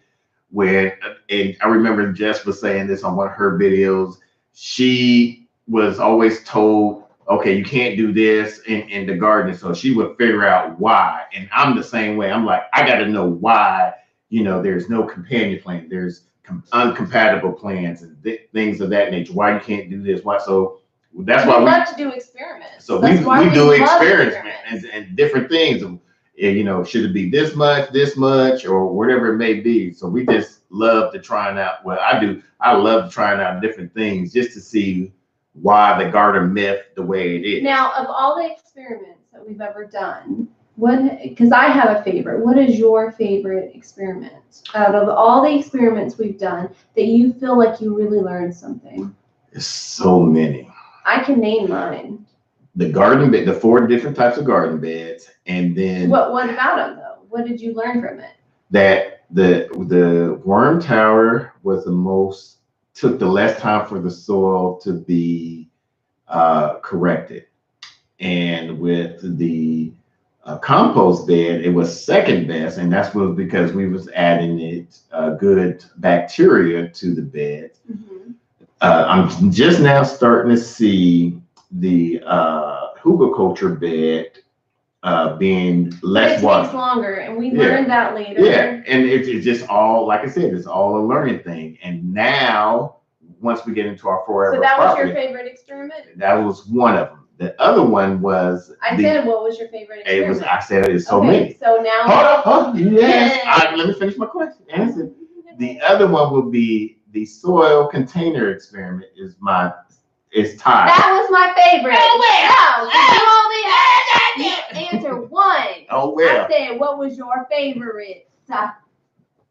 when, and I remember Jess was saying this on one of her videos. She was always told, okay, you can't do this in the garden. So she would figure out why. And I'm the same way. I'm like, I got to know why, there's no companion plant. There's uncompatible plants and things of that nature. Why you can't do this? Why? So that's why we love to do experiments. So we do experiments and different things. Should it be this much, or whatever it may be. So we just love to trying out. Well, I do. I love trying out different things just to see why the garden myth the way it is. Now, of all the experiments that we've ever done, because I have a favorite. What is your favorite experiment out of all the experiments we've done that you feel like you really learned something? There's so many. I can name mine. The garden bed, the 4 different types of garden beds, and then what about them though? What did you learn from it? That the worm tower was took the less time for the soil to be corrected, and with the compost bed, it was second best, and that's because we was adding good bacteria to the bed. Mm-hmm. I'm just now starting to see the hugelkultur bed being less water. It takes longer, and we learned that later. Yeah, and it's just all, like I said, it's all a learning thing. And now, once we get into our forever so that property, was your favorite experiment? That was one of them. The other one was said, what was your favorite experiment? I said it's so many. So now hold on. Yes. Let me finish my question. Answer. The other one would be the soil container experiment. It's tied. That was my favorite. You answer one. Oh, well. I said, what was your favorite?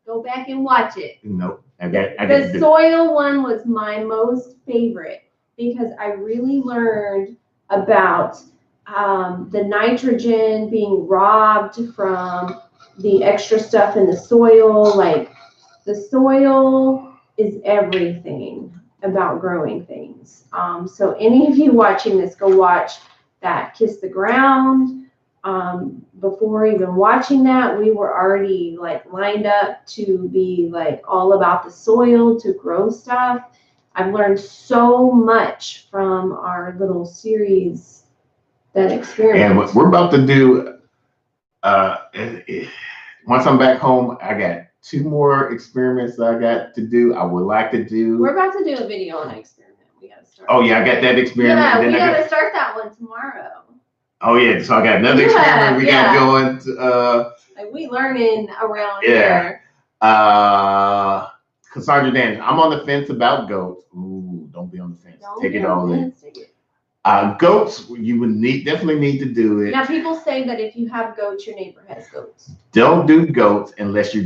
Go back and watch it. Nope. The soil one was my most favorite because I really learned about the nitrogen being robbed from the extra stuff in the soil. Like, the soil is everything about growing things. So any of you watching this, go watch that Kiss the Ground. Before even watching that, we were already lined up to be all about the soil to grow stuff. I've learned so much from our little series, that experiment. And what we're about to do, once I'm back home, I got 2 more experiments that I got to do. I would like to do. We're about to do a video on an experiment. We got to start. Oh yeah, I got that experiment. Yeah, we got to start that one tomorrow. Oh yeah, so I got another experiment we got going. We learning around here. Cassandra Daniels, I'm on the fence about goats. Ooh, don't be on the fence. Take it all in. Goats, you would definitely need to do it. Now, people say that if you have goats, your neighbor has goats. Don't do goats unless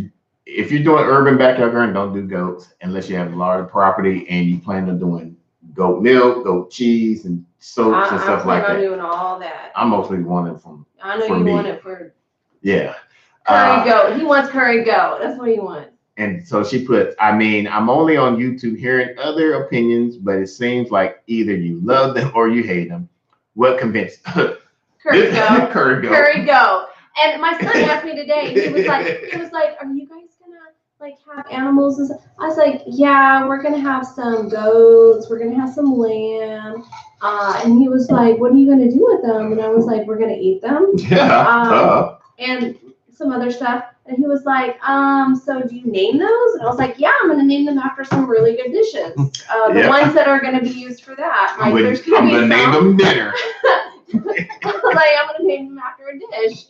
if you're doing urban backyard garden, don't do goats unless you have a large property and you plan on doing goat milk, goat cheese, and soaps and stuff like that. I'm doing all that. I mostly want it I know you want it for. Yeah. Curry goat. He wants curry goat. That's what he wants. And so she put, I'm only on YouTube hearing other opinions, but it seems like either you love them or you hate them. What convinced? Curry goat. Curry goat. Curry goat. And my son asked me today, he was like, are you guys gonna have animals and stuff? I was like, yeah, we're gonna have some goats, we're gonna have some lamb. And he was like, what are you gonna do with them? And I was like, we're gonna eat them. Yeah. And some other stuff. And he was like, so do you name those? And I was like, yeah, I'm gonna name them after some really good dishes. The ones that are gonna be used for that. I'm gonna name them dinner. I'm gonna name them after a dish.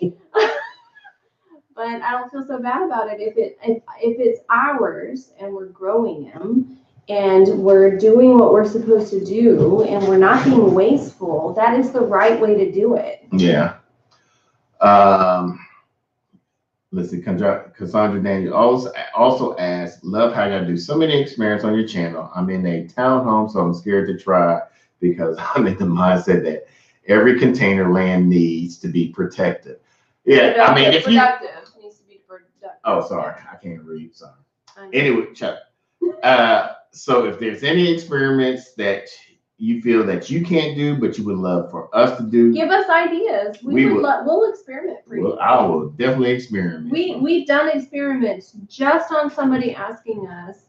But I don't feel so bad about it if it's ours and we're growing them and we're doing what we're supposed to do and we're not being wasteful. That is the right way to do it. Yeah. Let's see. Cassandra Daniels also asked, love how you do so many experiments on your channel. I'm in a townhome, so I'm scared to try because I'm in the mindset that every container land needs to be protected. Yeah, if you needs to be productive. Oh, sorry, I can't read. Sorry. Anyway, Chuck. So if there's any experiments that you feel that you can't do, but you would love for us to do? Give us ideas. We'll experiment for you. I will definitely experiment. We've done experiments just on somebody asking us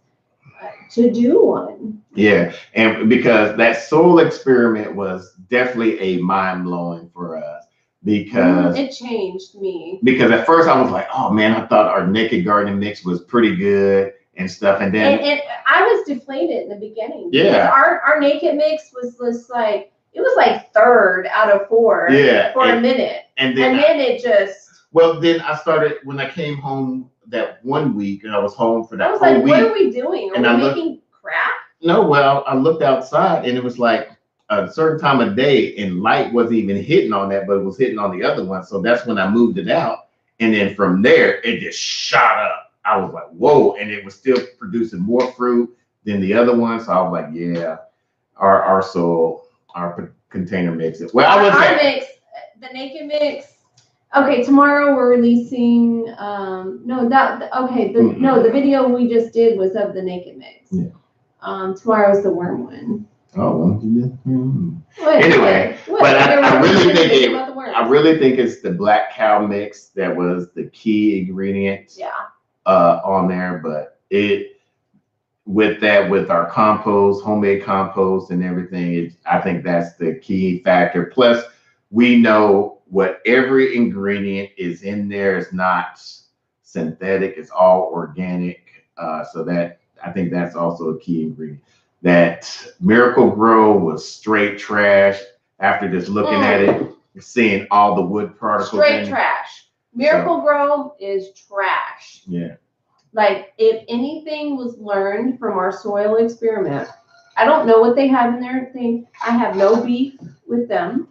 to do one. Yeah, and because that soul experiment was definitely a mind blowing for us because it changed me. Because at first I was like, oh man, I thought our Nakid gardening mix was pretty good and stuff, and then and I was deflated in the beginning. Yeah, our Nakid mix was like it was like third out of four. Yeah, for a minute, and then it just. Well, then I started when I came home that one week, and I was home for that whole like, week. What are we doing? Are we making crap? No, well, I looked outside, and it was like a certain time of day, and light wasn't even hitting on that, but it was hitting on the other one. So that's when I moved it out, and then from there, it just shot up. I was like, whoa, and it was still producing more fruit than the other one. So I was like, yeah, our soul, our container mix. Well, I would say mix, the Nakid mix. Okay, tomorrow we're releasing. The video we just did was of the Nakid mix. Yeah. Tomorrow's the worm one. Oh, anyway, but I really think it's the black cow mix that was the key ingredient. Yeah. On there, but with our compost, homemade compost, and everything, I think that's the key factor. Plus, we know what every ingredient is in there is not synthetic; it's all organic. So that I think that's also a key ingredient. That Miracle Grow was straight trash. After just looking at it, seeing all the wood particles. Straight trash. Miracle Grow is trash. Yeah. Like, if anything was learned from our soil experiment, I don't know what they have in their thing. I have no beef with them.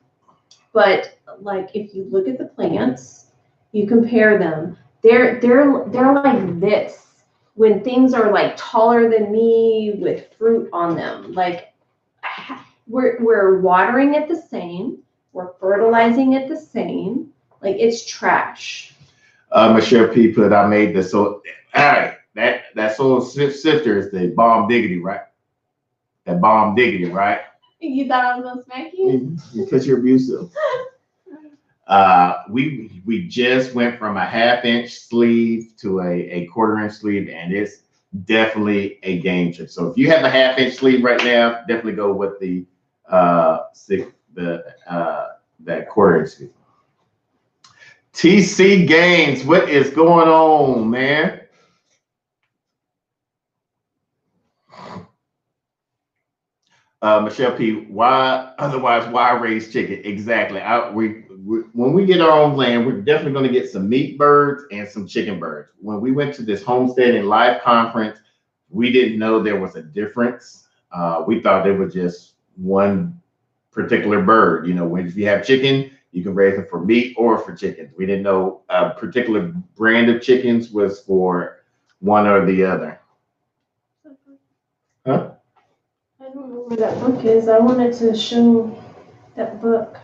But, like, if you look at the plants, you compare them, they're like this. When things are, like, taller than me with fruit on them. Like, we're watering it the same. We're fertilizing it the same. Like, it's trash. Michelle P put, I made this. So, all right, that soil sifter is the bomb diggity, right? That bomb diggity, right? You thought I was gonna smack you? Because you're abusive. We just went from a 1/2 inch sleeve to a 1/4 inch sleeve, and it's definitely a game changer. So if you have a 1/2 inch sleeve right now, definitely go with that 1/4 inch sleeve. TC Games, what is going on, man? Michelle P, why raise chicken? Exactly. When we get our own land, we're definitely going to get some meat birds and some chicken birds. When we went to this homestead and live conference, we didn't know there was a difference. We thought they were just one particular bird. You know, if you have chicken, you can raise them for meat or for chickens. We didn't know a particular brand of chickens was for one or the other. Huh? I don't know where that book is. I wanted to show that book.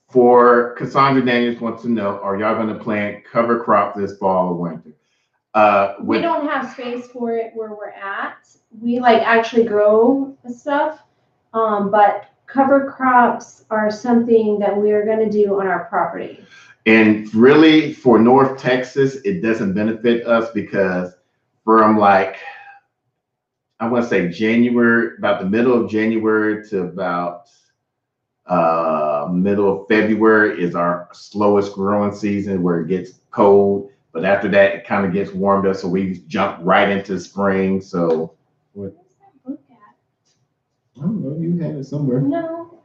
For Cassandra Daniels wants to know, are y'all going to plant cover crop this fall or winter? We don't have space for it where we're at. We like actually grow stuff, but cover crops are something that we are going to do on our property. And really, for North Texas, it doesn't benefit us because from like, I want to say January, about the middle of January to about middle of February is our slowest growing season where it gets cold. But after that, it kind of gets warmed up, so we jump right into spring. So, where's that book at? I don't know. You have it somewhere. No.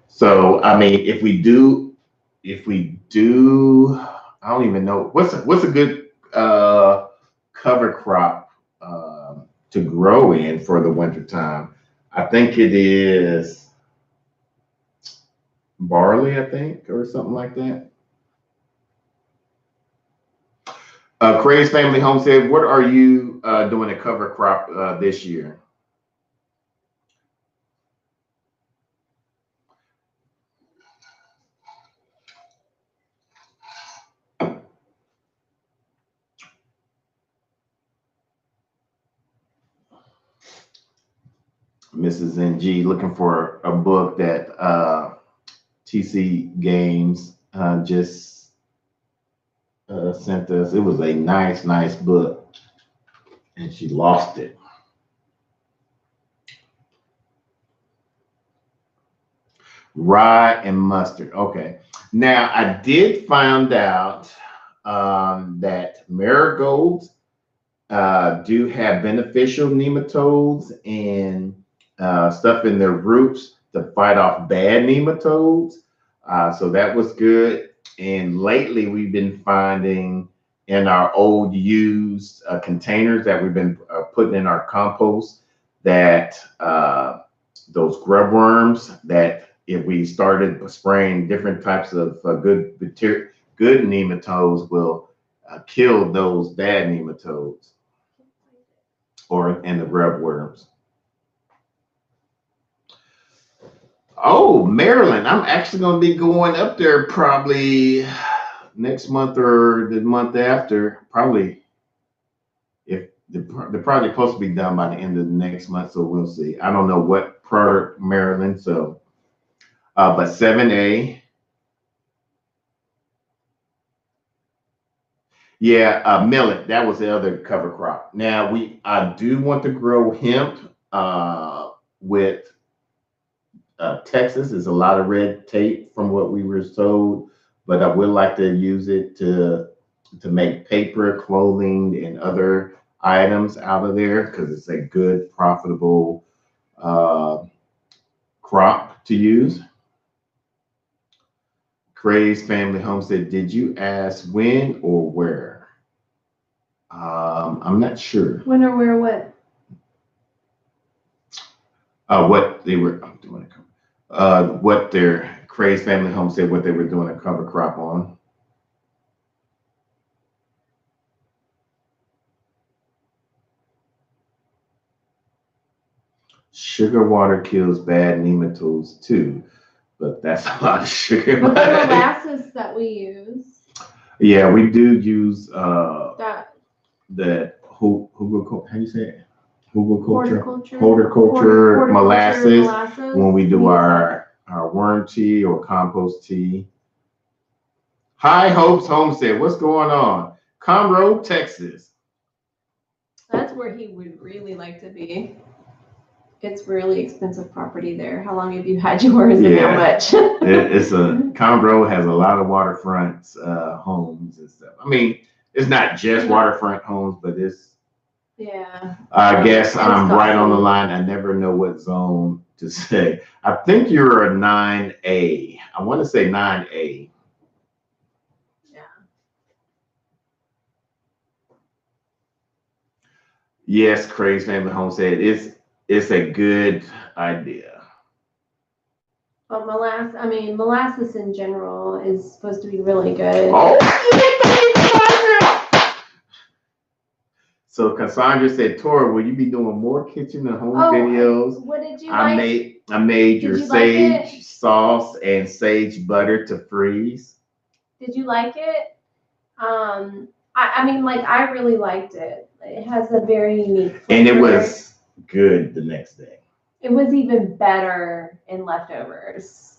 So, I mean, if we do, I don't even know what's a good cover crop to grow in for the winter time. I think it is barley, I think, or something like that. Craig's Family Homestead, what are you doing a cover crop this year? Mrs. NG looking for a book that TC Games just sent us. It was a nice book, and she lost it. Rye and mustard. Okay. Now I did find out that marigolds do have beneficial nematodes and stuff in their roots to fight off bad nematodes. So that was good. And lately we've been finding in our old used containers that we've been putting in our compost that those grub worms, that if we started spraying different types of good nematodes, will kill those bad nematodes and the grub worms. Oh, Maryland. I'm actually going to be going up there probably next month or the month after. Probably, if the project supposed to be done by the end of the next month, so we'll see. I don't know what part of Maryland, so but 7A. Yeah, millet. That was the other cover crop. Now I do want to grow hemp with Texas. There's a lot of red tape from what we were told, but I would like to use it to make paper, clothing, and other items out of there because it's a good, profitable crop to use. Craig's Family Home said, did you ask when or where? I'm not sure. When or where what? What they were doing. What their Craig's Family Home said, what they were doing a cover crop on. Sugar water kills bad nematodes too, but that's a lot of sugar. But the molasses that we use. Yeah, we do use that how do you say it? Horticulture molasses when we do our worm tea or compost tea. High Hopes Homestead, what's going on? Conroe, Texas. That's where he would really like to be. It's really expensive property there. How long have you had yours and how much? Conroe has a lot of waterfront homes and stuff. I mean, it's not just waterfront homes, but it's. Yeah. I guess I'm right on the line. I never know what zone to say. I think you're a 9A. I want to say 9A. Yeah. Yes, Craig's Family Homestead. It's a good idea. But molasses in general is supposed to be really good. Oh, so Cassandra said, Tora, will you be doing more kitchen and home videos? What did you like? I made your sage sauce and sage butter to freeze. Did you like it? I really liked it. It has a very unique flavor. And it was good the next day. It was even better in leftovers.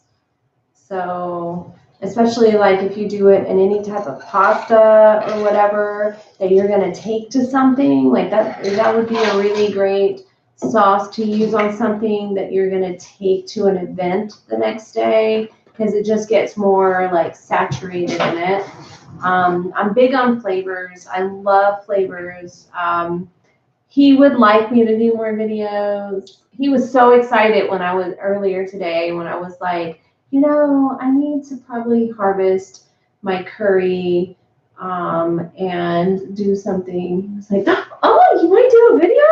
So, especially like if you do it in any type of pasta or whatever that you're going to take to something, like that would be a really great sauce to use on something that you're going to take to an event the next day, because it just gets more like saturated in it. I'm big on flavors. I love flavors. He would like me to do more videos. He was so excited when I was earlier today when I was like, I need to probably harvest my curry and do something. He was like, oh, you want to do a video?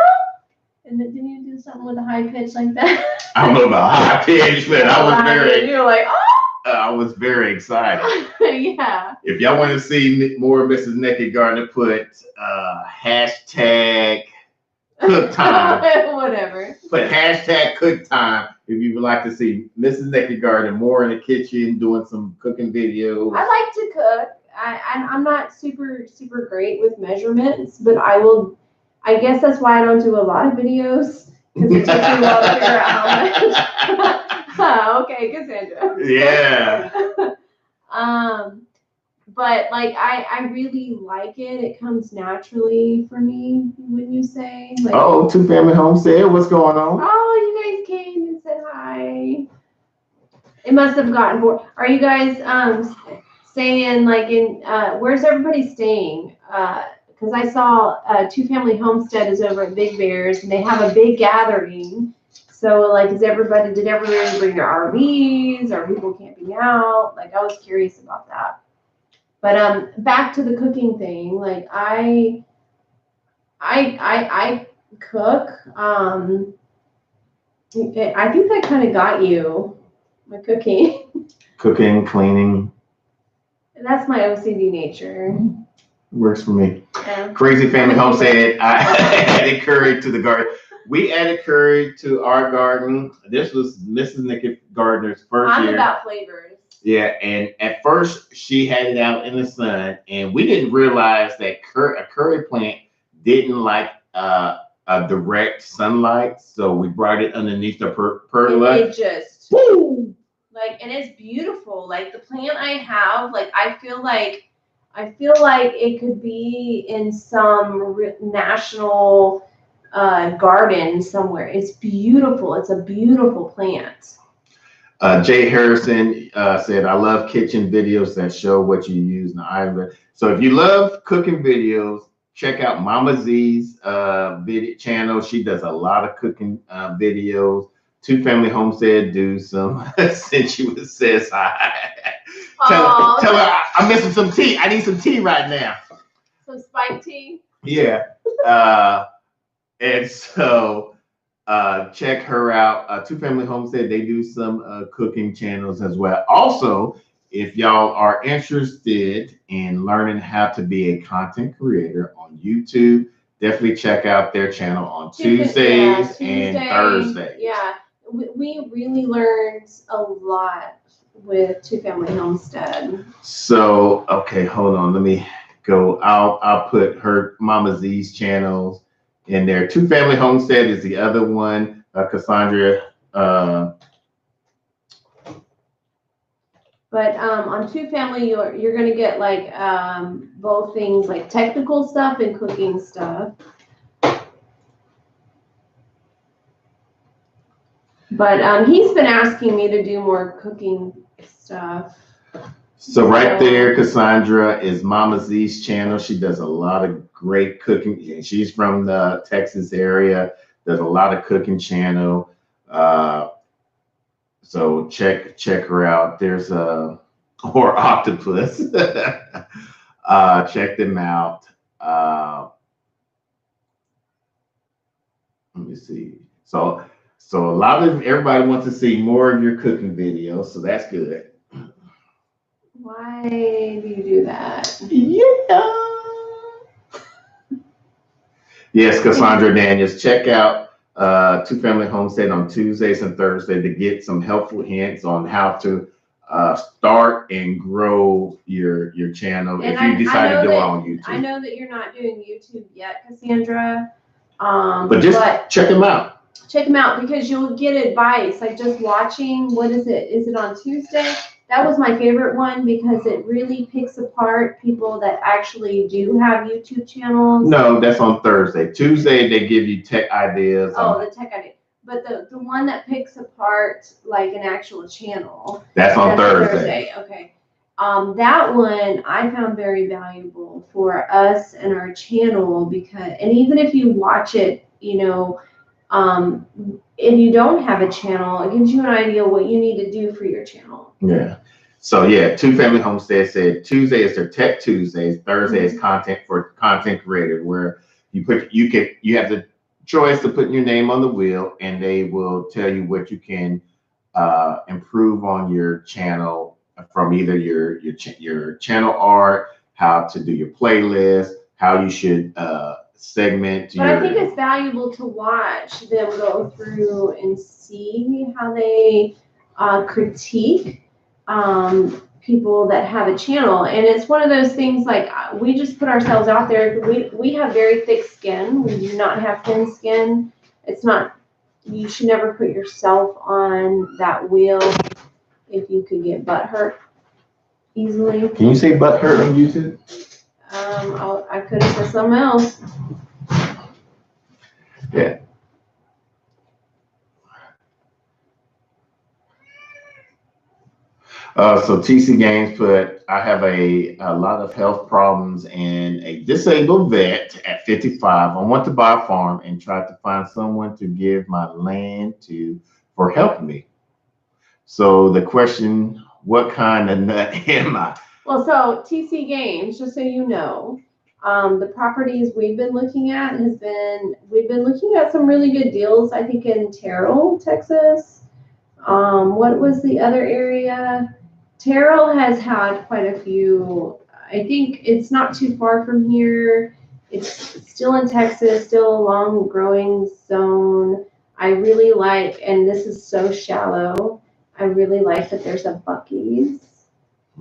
And then didn't you do something with a high pitch like that? I don't know about high pitch, but I was very. You're like, oh. I was very excited. Yeah. If y'all want to see more of Mrs. Nakid Gardner, put hashtag cook time. Whatever. Put hashtag cook time if you would like to see Mrs. Nakid Gardner more in the kitchen doing some cooking videos. I like to cook. I'm not super great with measurements, but I guess that's why I don't do a lot of videos, Because it took me a while to figure out how much. Okay, Cassandra. Yeah. But like I really like it. It comes naturally for me, wouldn't you say? Like, Oh, Two Family Homestead, what's going on? oh, you guys came and said hi. It must have gotten bored. Are you guys staying like in where's everybody staying? Because I saw Two Family Homestead is over at Big Bears and they have a big gathering. So like did everybody bring their RVs? Are people camping out? Like I was curious about that. But back to the cooking thing, like I cook. I think that kind of got you, my cooking. Cooking, cleaning. That's my OCD nature. Works for me. Yeah. Crazy Family Homestead. I added curry to the garden. We added curry to our garden. This was Mrs. Nakid Gardner's first year. I'm about flavors. Yeah, and at first she had it out in the sun, and we didn't realize that a curry plant didn't like a direct sunlight, so we brought it underneath the pergola. It just, woo! Like, and it's beautiful. Like the plant I have, like I feel like it could be in some national garden somewhere. It's beautiful. It's a beautiful plant. Jay Harrison said, I love kitchen videos that show what you use in the island. So if you love cooking videos, check out Mama Z's video channel. She does a lot of cooking videos. Two Family Homestead do some since you says hi. Tell her I'm missing some tea. I need some tea right now. Some spiked tea? Yeah. And so check her out. Two Family Homestead, they do some cooking channels as well. Also, if y'all are interested in learning how to be a content creator on YouTube, definitely check out their channel on Tuesdays and Thursdays. Yeah, we really learned a lot with Two Family Homestead. So, okay, hold on. Let me go. I'll put her Mama Z's channels in there. Two Family Homestead is the other one. Cassandra. But on Two Family, you're gonna get like both things, like technical stuff and cooking stuff. But he's been asking me to do more cooking stuff. So right there, Cassandra is Mama Z's channel. She does a lot of great cooking. She's from the Texas area. Does a lot of cooking channel. So check her out. There's or Octopus. Check them out. Let me see. So a lot of everybody wants to see more of your cooking videos. So that's good. Why do you do that? Yeah. Yes, Cassandra Daniels. Check out Two Family Homestead on Tuesdays and Thursdays to get some helpful hints on how to start and grow your channel if you decide to do it on YouTube. I know that you're not doing YouTube yet, Cassandra. But check them out. Check them out because you'll get advice. Like just watching, what is it? Is it on Tuesday? That was my favorite one because it really picks apart people that actually do have YouTube channels. No, that's on Thursday. Tuesday, they give you tech ideas. Oh, the tech idea. But the one that picks apart like an actual channel. That's on Thursday. Okay. That one I found very valuable for us and our channel because, and even if you watch it, you know, if you don't have a channel, it gives you an idea what you need to do for your channel. Yeah. So yeah, Two Family Homestead said Tuesday is their Tech Tuesdays. Thursday is content for content creators, where you have the choice to put your name on the wheel, and they will tell you what you can improve on your channel from either your channel art, how to do your playlist, how you should segment. But I think it's valuable to watch them go through and see how they critique people that have a channel. And it's one of those things like we just put ourselves out there. We have very thick skin. We do not have thin skin. It's not you should never put yourself on that wheel if you could get butt hurt easily. Can you say butt hurt on YouTube? I could have said something else. Yeah. So TC Games put, I have a lot of health problems and a disabled vet at 55. I want to buy a farm and try to find someone to give my land to for helping me. So the question, what kind of nut am I? Well, so TC Games, just so you know, the properties we've been looking at we've been looking at some really good deals, I think in Terrell, Texas. What was the other area? Terrell has had quite a few. I think it's not too far from here. It's still in Texas, still a long growing zone. I really like, and this is so shallow, I really like that there's a Buc-ee's.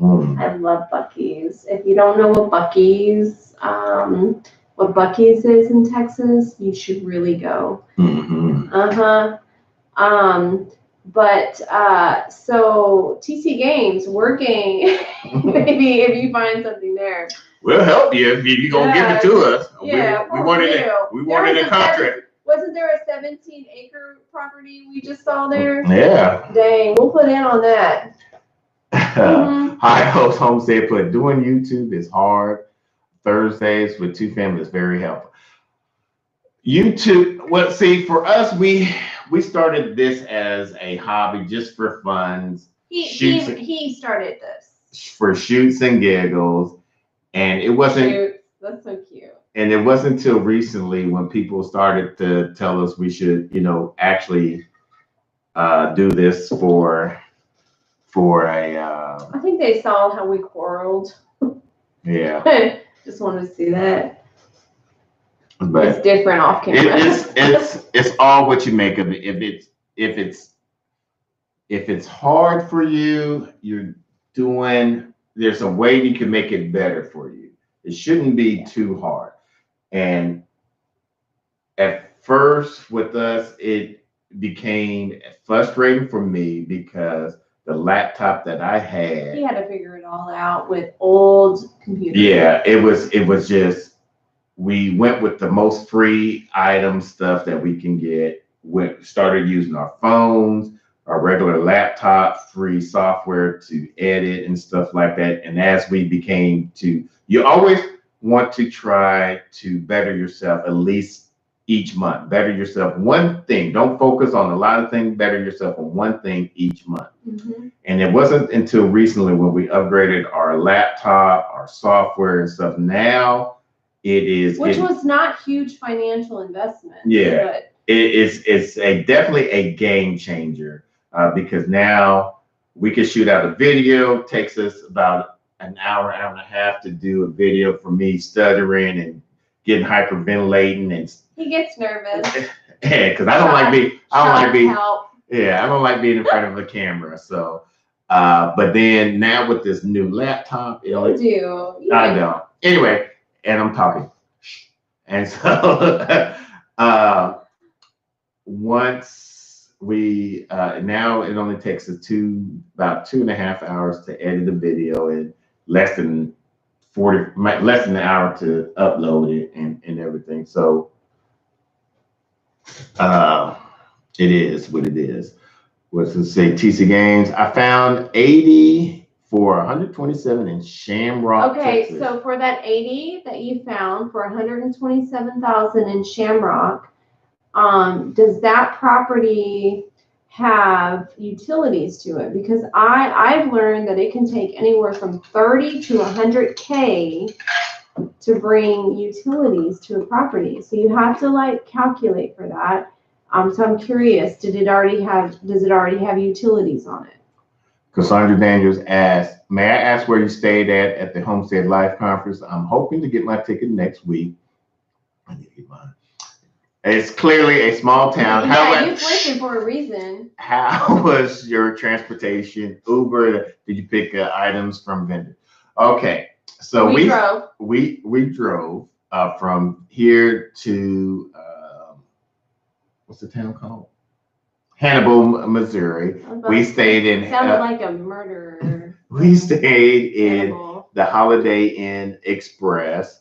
I love Buc-ee's. If you don't know what Buc-ee's is in Texas, you should really go. So TC Games working, maybe if you find something there. We'll help you if you're gonna give it to us. Yeah, we wanted a contract. Wasn't there a 17-acre property we just saw there? Yeah. Dang, we'll put in on that. High Hopes Homestead put, doing YouTube is hard. Thursdays with two families, very helpful. YouTube, well, see, for us, we started this as a hobby just for fun. He started this for shoots and giggles, and it wasn't. Shoots. That's so cute. And it wasn't until recently when people started to tell us we should, actually do this for a. I think they saw how we quarreled. Yeah. Just wanted to see that. But it's different off camera. It's all what you make of it. If it's hard for you, there's a way you can make it better for you. It shouldn't be too hard. And at first with us, it became frustrating for me because the laptop that I had, he had to figure it all out with old computers. Yeah, it was just, we went with the most free item stuff that we can get. Started using our phones, our regular laptop, free software to edit and stuff like that. And as we became you always want to try to better yourself at least each month. Better yourself one thing. Don't focus on a lot of things. Better yourself on one thing each month. And it wasn't until recently when we upgraded our laptop, our software and stuff. Now it is, which was not huge financial investment. Yeah, but it's definitely a game changer because now we can shoot out a video. It takes us about an hour and a half to do a video for me stuttering and getting hyperventilating, and he gets nervous. Yeah, because I don't like being in front of a camera. So, but then now with this new laptop, I don't. Anyway, and I'm talking, and so once we now it only takes us about 2.5 hours to edit a video and less than an hour to upload it and everything. So it is what it is. Let's say TC Games. I found 80 for 127 in Shamrock. Okay, Texas. So for that 80 that you found for 127,000 in Shamrock, does that property have utilities to it? Because I've learned that it can take anywhere from 30 to 100K to bring utilities to a property. So you have to calculate for that. So I'm curious, does it already have utilities on it? Cassandra Daniels asked, may I ask where you stayed at the Homestead Life Conference? I'm hoping to get my ticket next week. I need to get mine. It's clearly a small town. Yeah, you've lived for a reason. How was your transportation? Uber? Did you pick items from vendors? Okay, so we drove. We drove from here to what's the town called? Hannibal, Missouri. We stayed in. Sounded like a murder. We stayed in Hannibal. the Holiday Inn Express.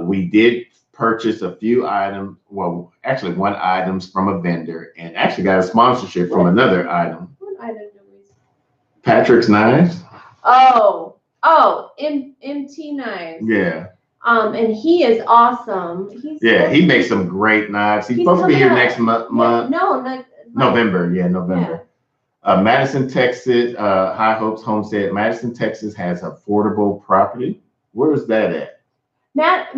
We did purchase a few items. Well, actually, one items from a vendor, and actually got a sponsorship from another item. What item did we? Patrick's Knives. MT Knives. Yeah. And he is awesome. He makes some great knives. He's supposed to be here next month. November. Yeah, November. Yeah. Madison, Texas. High Hopes Homestead. Madison, Texas has affordable property. Where is that at? Matt,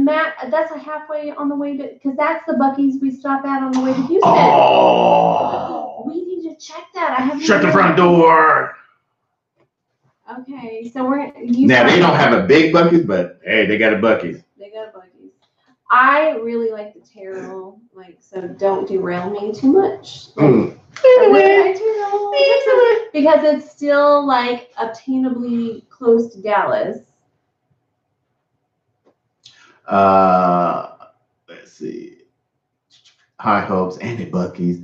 that's a halfway on the way to, because that's the Buc-ee's we stopped at on the way to Houston. Oh. We need to check that. I haven't. Shut the front door. Okay, so we're now they don't have a big Buc-ee's, but hey, they got a Buc-ee's. They got a Buc-ee's. I really like the Terrell, so don't derail me too much. Anyway, because it's still like obtainably close to Dallas. Let's see. High Hopes and the Buc-ee's.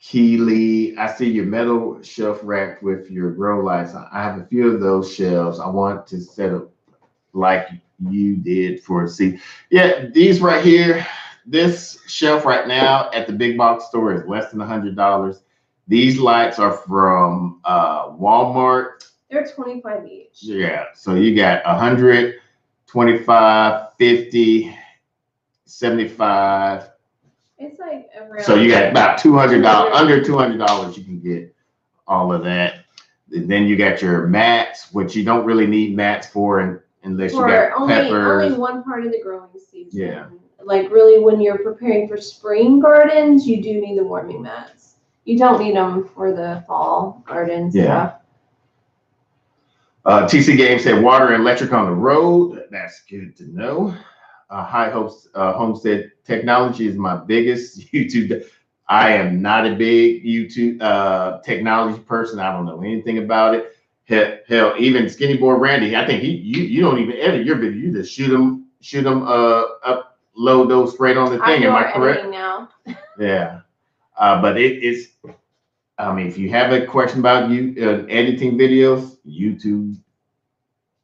Keely, I see your metal shelf rack with your grow lights. I have a few of those shelves. I want to set up like you did for yeah, these right here. This shelf right now at the big box store is less than $100. These lights are from Walmart. They're $25 each. Yeah, so you got 100, 25, 50, 75. It's like around. So you got about $200, under $200 you can get all of that. And then you got your mats, which you don't really need mats for unless you got peppers. Only one part of the growing season. Yeah. Like really when you're preparing for spring gardens, you do need the warming mats. You don't need them for the fall gardens. Yeah. TC Games said water and electric on the road. That's good to know. High Hopes Homestead Technology is my biggest YouTube. I am not a big YouTube technology person. I don't know anything about it. Hell, even Skinny Boy Randy, I think you don't even edit your video. You just shoot them upload those straight on the thing. Am I correct? Now. Yeah. But it's I mean, if you have a question about editing videos, YouTube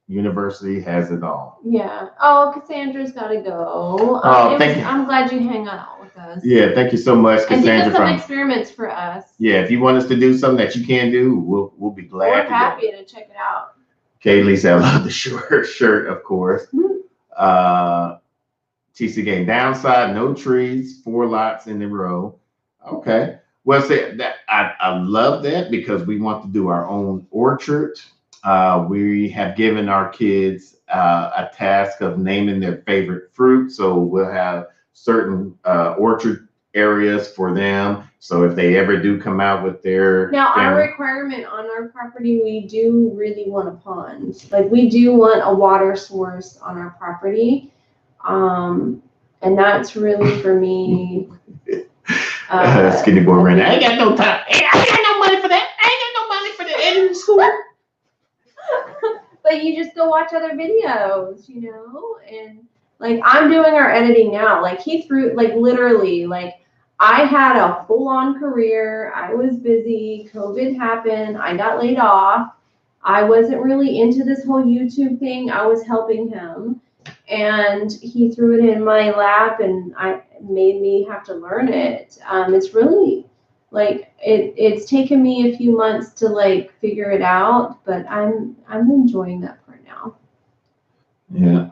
University has it all. Yeah. Oh, Cassandra's got to go. Thank you. I'm glad you hang out with us. Yeah, thank you so much, Cassandra. And do some experiments for us. Yeah, if you want us to do something that you can't do, we'll be glad. We're happy to check it out. Kaylee said, I love the shirt, of course. TC Game downside, no trees, 4 lots in a row. Okay. Well, I love that because we want to do our own orchard. We have given our kids a task of naming their favorite fruit. So we'll have certain orchard areas for them. So if they ever do come out with their our requirement on our property, we do really want a pond. Like we do want a water source on our property. And that's really for me. Skinny Boy Randy. I ain't got no time. I ain't got no money for that. I ain't got no money for the editing school. But you just go watch other videos, and like I'm doing our editing now. Like he threw, like literally, like I had a full-on career. I was busy. COVID happened. I got laid off. I wasn't really into this whole YouTube thing. I was helping him, and he threw it in my lap, and made me have to learn it. It's really like it's taken me a few months to like figure it out, but I'm enjoying that part now. Yeah.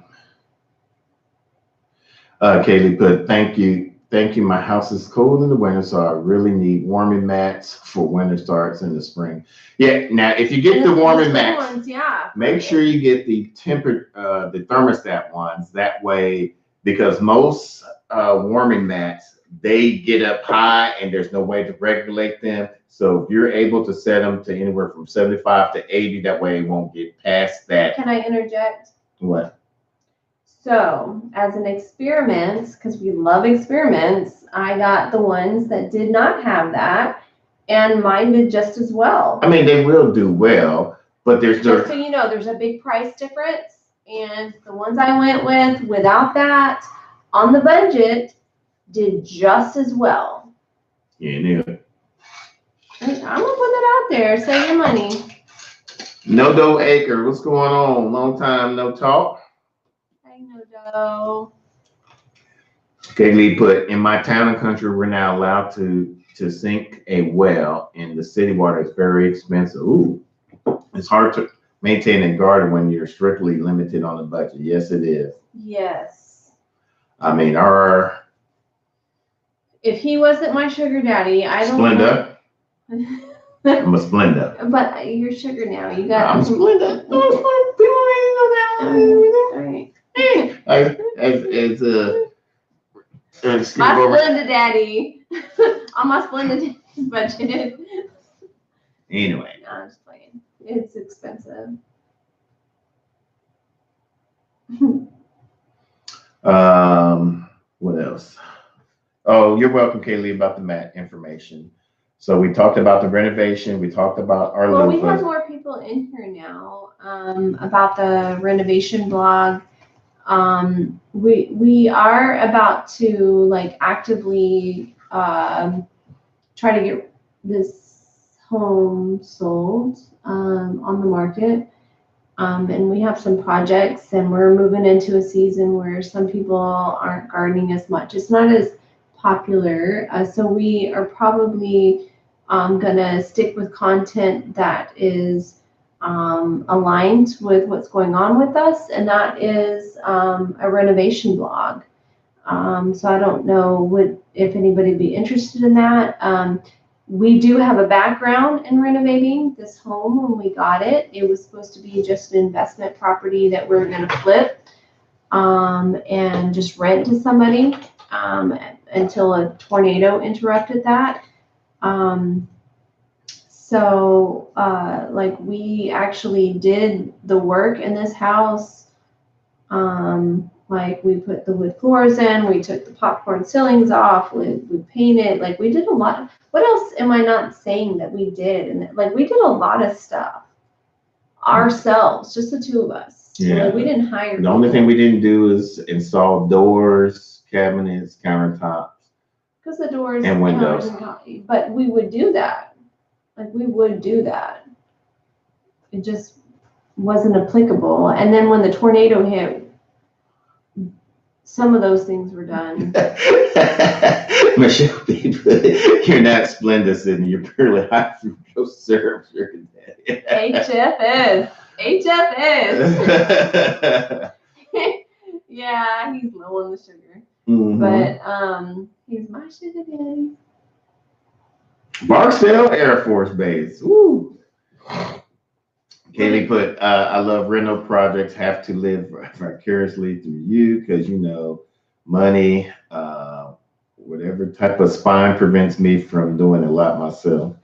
Kaylee put, thank you. My house is cold in the winter, so I really need warming mats for winter starts in the spring. Yeah. Now, if you get the warming mats, make sure you get the the thermostat ones. That way, because most warming mats, they get up high and there's no way to regulate them. So if you're able to set them to anywhere from 75 to 80, that way it won't get past that. Can I interject? What? So as an experiment, because we love experiments, I got the ones that did not have that, and mine did just as well. I mean, they will do well, but just so you know, there's a big price difference, and the ones I went with without that on the budget did just as well. Yeah, nigga. I'm gonna put that out there. Save your money. No Dough Acre, what's going on? Long time no talk. Hey, No Dough. Kaylee put, in my town and country, we're now allowed to sink a well, and the city water is very expensive. Ooh, it's hard to maintain a garden when you're strictly limited on the budget. Yes, it is. Yes. I mean, if he wasn't my sugar daddy, I don't Splenda. know. I'm a Splenda. But you're sugar now. You got. I'm Splenda. All right. My Splenda daddy. On my Splenda daddy's budget. Anyway. No, I'm just playing. It's expensive. What else? Oh, you're welcome, Kaylee, about the mat information. So we talked about the renovation. We talked about our Well, we have more people in here now about the renovation blog. We are about to like actively try to get this home sold on the market. And we have some projects, and we're moving into a season where some people aren't gardening as much. It's not as popular. So we are probably gonna stick with content that is aligned with what's going on with us, and that is a renovation blog. So I don't know if anybody would be interested in that. We do have a background in renovating this home when we got it. It was supposed to be just an investment property that we're going to flip and just rent to somebody until a tornado interrupted that. Like we actually did the work in this house. Like we put the wood floors in, we took the popcorn ceilings off, we painted, like we did a lot. What else am I not saying that we did? And like we did a lot of stuff ourselves, just the two of us. Yeah. So, like, we didn't hire. The only thing we didn't do is install doors, cabinets, countertops. Because the doors and windows. But we would do that. Like we would do that. It just wasn't applicable. And then when the tornado hit, some of those things were done. Michelle, you're not Splenda, Sydney. You're purely high fructose syrup. HFS. Yeah, he's low on the sugar. Mm-hmm. But he's my sugar daddy. Barksdale Air Force Base. Woo. Kaylee put, I love rental projects, have to live vicariously through you because, you know, money, whatever type of spine prevents me from doing a lot myself.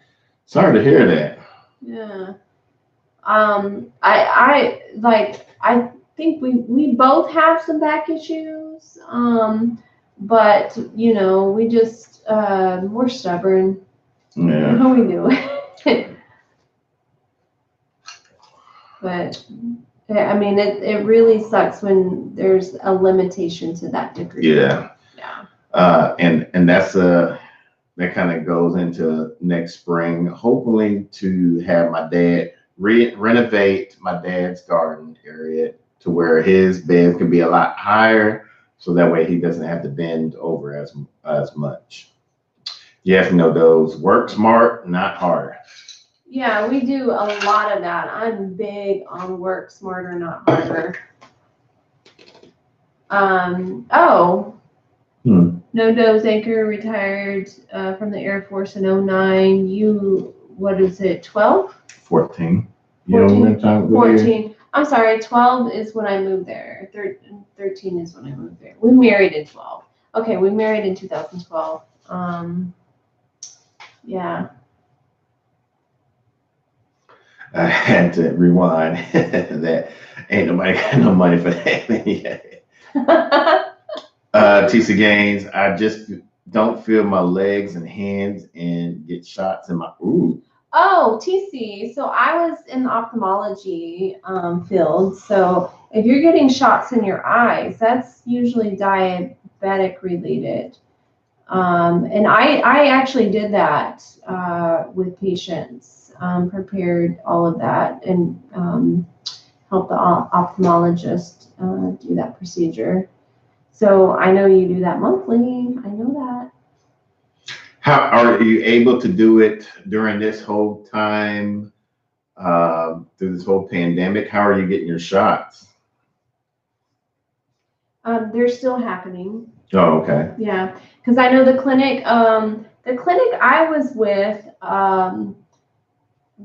Sorry to hear that. Yeah. I think we both have some back issues. But, you know, we just, we're stubborn. Yeah. How we do it. But I mean, it really sucks when there's a limitation to that degree. Yeah. Yeah. And that's that kind of goes into next spring, hopefully to have my dad renovate my dad's garden area to where his bed can be a lot higher, so that way he doesn't have to bend over as much. You have to know those. Work smart, not harder. Yeah, we do a lot of that. I'm big on work smarter, not harder. No Doe's Anchor retired from the Air Force in 2009. You, what is it, 12? 14. 14. I'm sorry, 12 is when I moved there. 13 is when I moved there. We married in 12. Okay, we married in 2012. Yeah. I had to rewind. That ain't nobody got no money for that yet. TC Gaines, I just don't feel my legs and hands and get shots in my Oh, TC. So I was in the ophthalmology field. So if you're getting shots in your eyes, that's usually diabetic related. And I actually did that with patients, prepared all of that and helped the ophthalmologist do that procedure. So I know you do that monthly. I know that. How are you able to do it during this whole time, through this whole pandemic? How are you getting your shots? They're still happening. Oh, okay. Yeah, because I know the clinic I was with,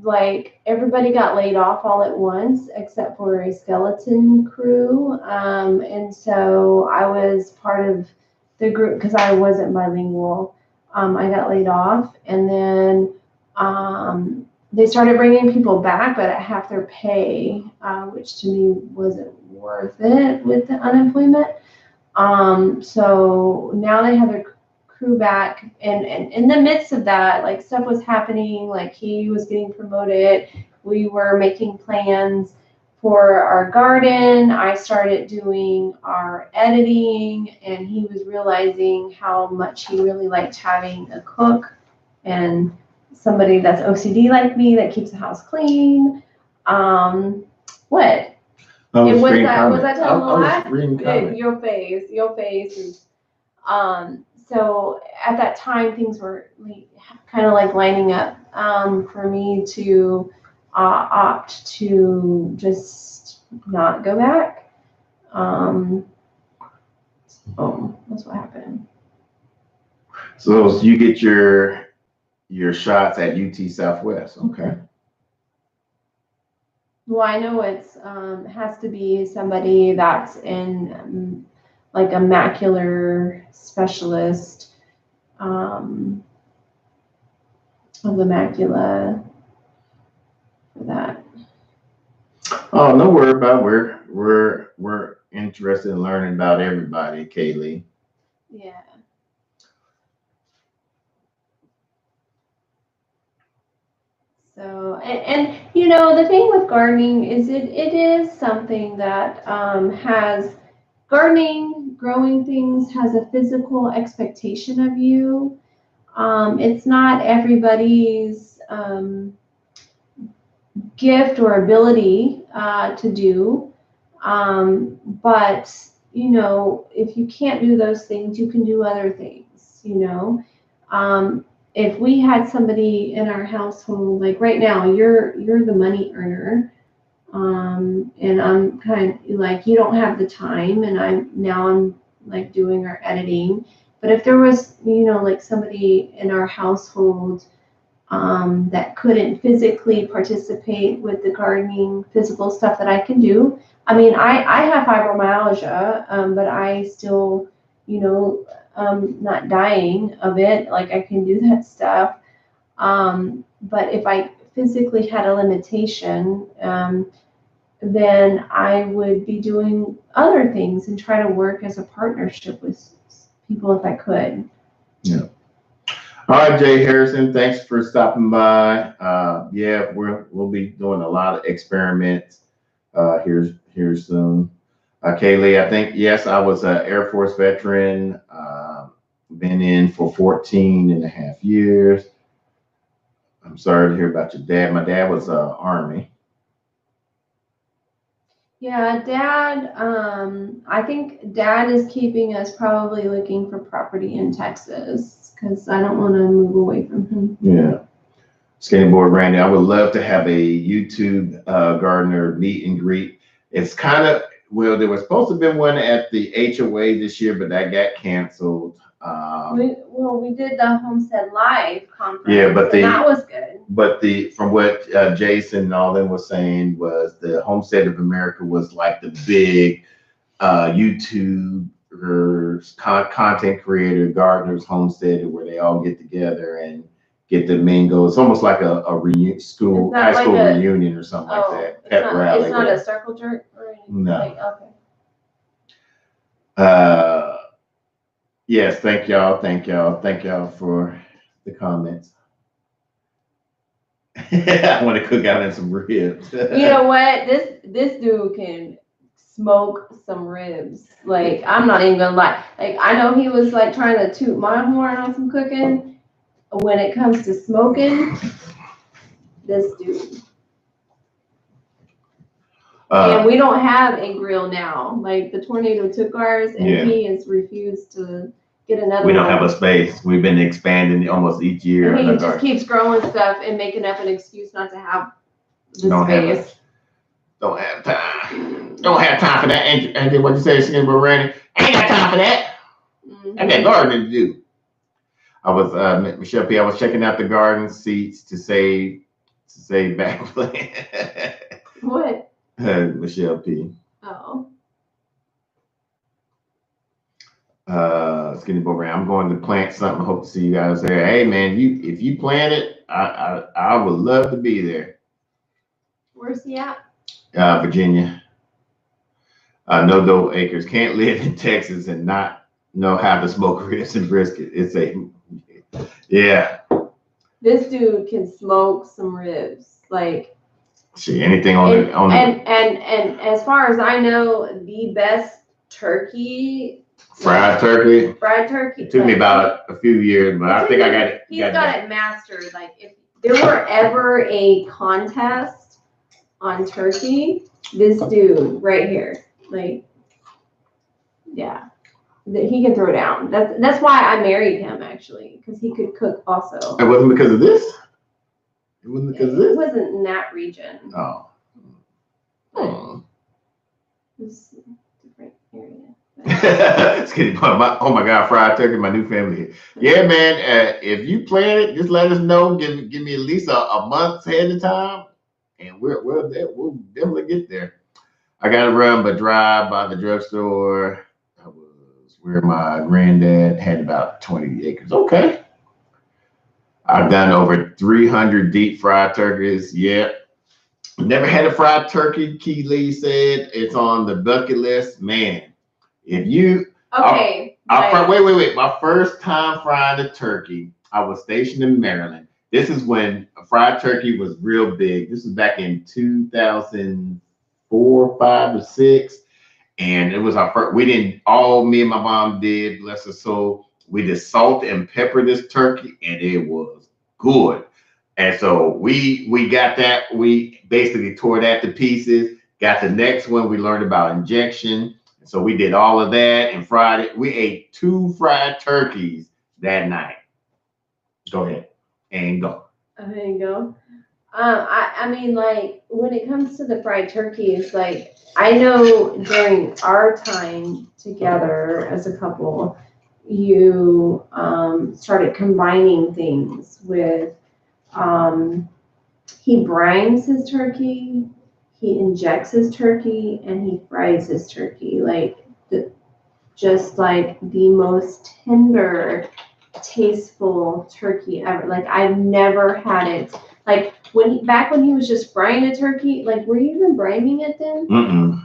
like everybody got laid off all at once except for a skeleton crew. And so I was part of the group because I wasn't bilingual. I got laid off, and then they started bringing people back, but at half their pay, which to me wasn't worth it with the unemployment. So now they have their crew back, and in the midst of that, like stuff was happening, like he was getting promoted. We were making plans for our garden. I started doing our editing, and he was realizing how much he really liked having a cook and somebody that's OCD like me that keeps the house clean. What? Was that telling a lie? Your face is, so at that time things were kind of like lining up for me to opt to just not go back. That's what happened. So you get your shots at UT Southwest, okay? Well, I know it's has to be somebody that's in like a macular specialist of the macula for that. Oh, no worry about it. We're interested in learning about everybody, Kaylee. Yeah. So, and you know, the thing with gardening is it is something that has gardening, growing things has a physical expectation of you. It's not everybody's gift or ability to do. But, you know, if you can't do those things, you can do other things, you know. If we had somebody in our household, like right now, you're the money earner, and I'm kind of like, you don't have the time, and I'm like doing our editing. But if there was, you know, like somebody in our household that couldn't physically participate with the gardening physical stuff that I can do. I mean, I have fibromyalgia, but I still, you know, not dying of it. Like I can do that stuff. But if I physically had a limitation, then I would be doing other things and try to work as a partnership with people if I could. Yeah. All right, Jay Harrison, thanks for stopping by. Yeah, we'll be doing a lot of experiments here soon. Kaylee, I think, yes, I was an Air Force veteran, been in for 14 and a half years. I'm sorry to hear about your dad. My dad was Army. Yeah, Dad, I think Dad is keeping us probably looking for property in Texas because I don't want to move away from him. Yeah. Skateboard Randy, I would love to have a YouTube gardener meet and greet. It's kind of, well, there was supposed to have been one at the HOA this year, but that got canceled. We did the Homestead Live conference. Yeah, but that was good. But from what Jason and all them was saying was the Homestead of America was like the big YouTubers, content creator, gardeners, homestead, where they all get together and get the mingle. It's almost like a high school reunion or something like that. Pep rally. It's not a circle jerk or anything. No. Like, okay. Yes, thank y'all for the comments. I want to cook out in some ribs. You know what? This dude can smoke some ribs. Like, I'm not even gonna lie. Like, I know he was like trying to toot my horn on some cooking. When it comes to smoking, this dude. And we don't have a grill now. Like, the tornado took ours, and he has refused to get another one. We don't have a space. We've been expanding almost each year. And he just keeps growing stuff and making up an excuse not to have the space. Don't have time. Don't have time for that. And what you say, Skinny Randy? Ain't got time for that. I got gardening to do. I was Michelle P. I was checking out the garden seats to save back. What? Michelle P. Oh. Skinny Boy Brand. I'm going to plant something. Hope to see you guys there. Hey man, if you plant it, I would love to be there. Where's he at? Virginia. No dough acres. Can't live in Texas and not know how to smoke ribs and brisket. Yeah. This dude can smoke some ribs. Like, see anything on and as far as I know, the best turkey. Fried turkey. It took me about a few years, but I think I got it. He's got it mastered. Like, if there were ever a contest on turkey, this dude right here, like, yeah, he can throw down. That's why I married him, actually, because he could cook also. It wasn't because of this. It wasn't because of this. It wasn't in that region. Oh. It was a different area. Oh my God, fried turkey, my new family. Yeah, man. If you plan it, just let us know. Give me at least a month ahead of time, and we'll definitely get there. I got to run, but drive by the drugstore. I was where my granddad had about 20 acres. Okay. I've done over 300 deep fried turkeys. Yeah. Never had a fried turkey. Key Lee said it's on the bucket list. Man, if you okay, wait. My first time frying a turkey, I was stationed in Maryland. This is when fried turkey was real big. This was back in 2004, 5, or 6, and it was our first. Me and my mom did, bless her soul. We did salt and pepper this turkey, and it was good. And so we got that. We basically tore that to pieces. Got the next one. We learned about injection. So we did all of that and fried it. We ate 2 fried turkeys that night. Go ahead and go. There you go. I mean, like, when it comes to the fried turkey, it's like, I know during our time together as a couple, you started combining things with, he brines his turkey, he injects his turkey, and he fries his turkey. Like, just like the most tender, tasteful turkey ever. Like, I've never had it. Like, back when he was just frying a turkey, like, were you even brining it then? Mm-mm.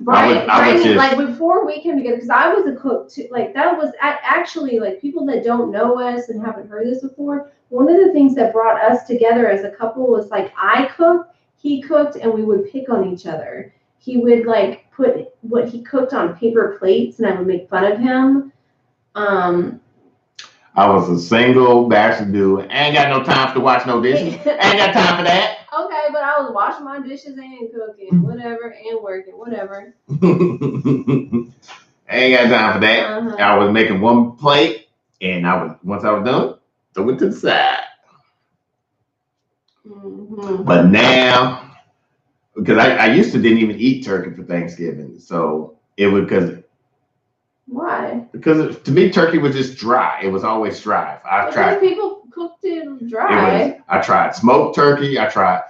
Brining, like, before we came together, because I was a cook too. Like, that was actually, like, people that don't know us and haven't heard this before, one of the things that brought us together as a couple was, like, I cooked, he cooked, and we would pick on each other. He would, like, put what he cooked on paper plates, and I would make fun of him. I was a single bachelor dude. Ain't got no time to watch no dishes. Ain't got time for that. Okay, but I was washing my dishes and cooking, whatever, and working, whatever. Ain't got time for that. Uh-huh. I was making one plate, and once I was done, throw it to the side. Mm-hmm. But now, because I used to didn't even eat turkey for Thanksgiving, so it was because. Why? Because to me, turkey was just dry. It was always dry. People cooked it dry. I tried smoked turkey. I tried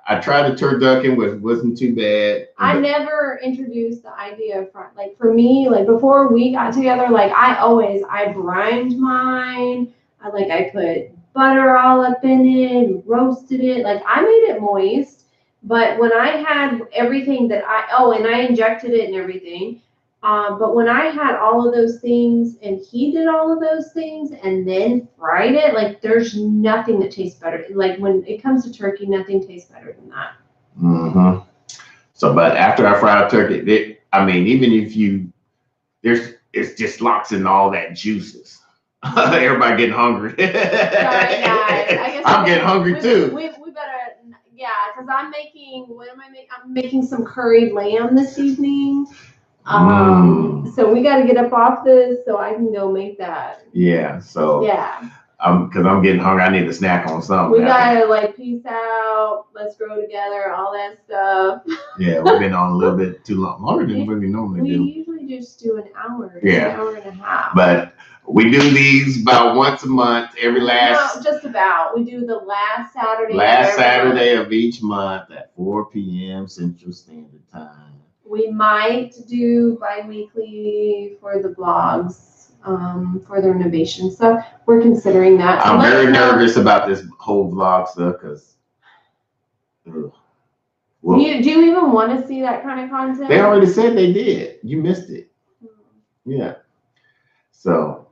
the turducken, which wasn't too bad. I never introduced the idea of like, for me, like, before we got together, like, I brined mine. I put butter all up in it, roasted it. Like, I made it moist. But when I had everything and I injected it and everything. But when I had all of those things and he did all of those things and then fried it, like, there's nothing that tastes better. Like, when it comes to turkey, nothing tastes better than that. Mm-hmm. So, but after I fry the turkey, I mean, even if it's just locks in all that juices. Everybody getting hungry. Sorry, guys. I guess I'm getting hungry too. We better, yeah, because I'm making, what am I making? I'm making some curried lamb this evening. So we got to get up off this so I can go make that. Yeah. So. Yeah. Because I'm getting hungry. I need a snack on something. We gotta like peace out. Let's grow together. All that stuff. Yeah, we've been on a little bit too long. Longer than we normally do. We usually just do an hour. Yeah. An hour and a half. But we do these about once a month. No, just about. We do the last Saturday. Last Saturday of each month at 4 p.m. Central Standard Time. We might do bi-weekly for the blogs. For the renovation stuff, we're considering that. I'm very nervous about this whole vlog stuff because. Do you even want to see that kind of content? They already said they did. You missed it. Yeah. So.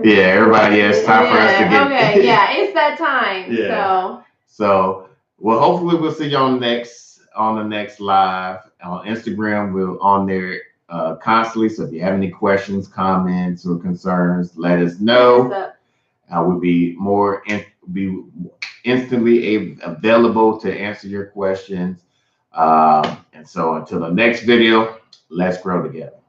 Yeah, everybody. Yeah, it's time for us to get. Okay. Yeah, it's that time. Yeah. So, well, hopefully we'll see you on the next live on Instagram. We're on there. Constantly. So if you have any questions, comments, or concerns, let us know. We'll be instantly available to answer your questions. And so until the next video, let's grow together.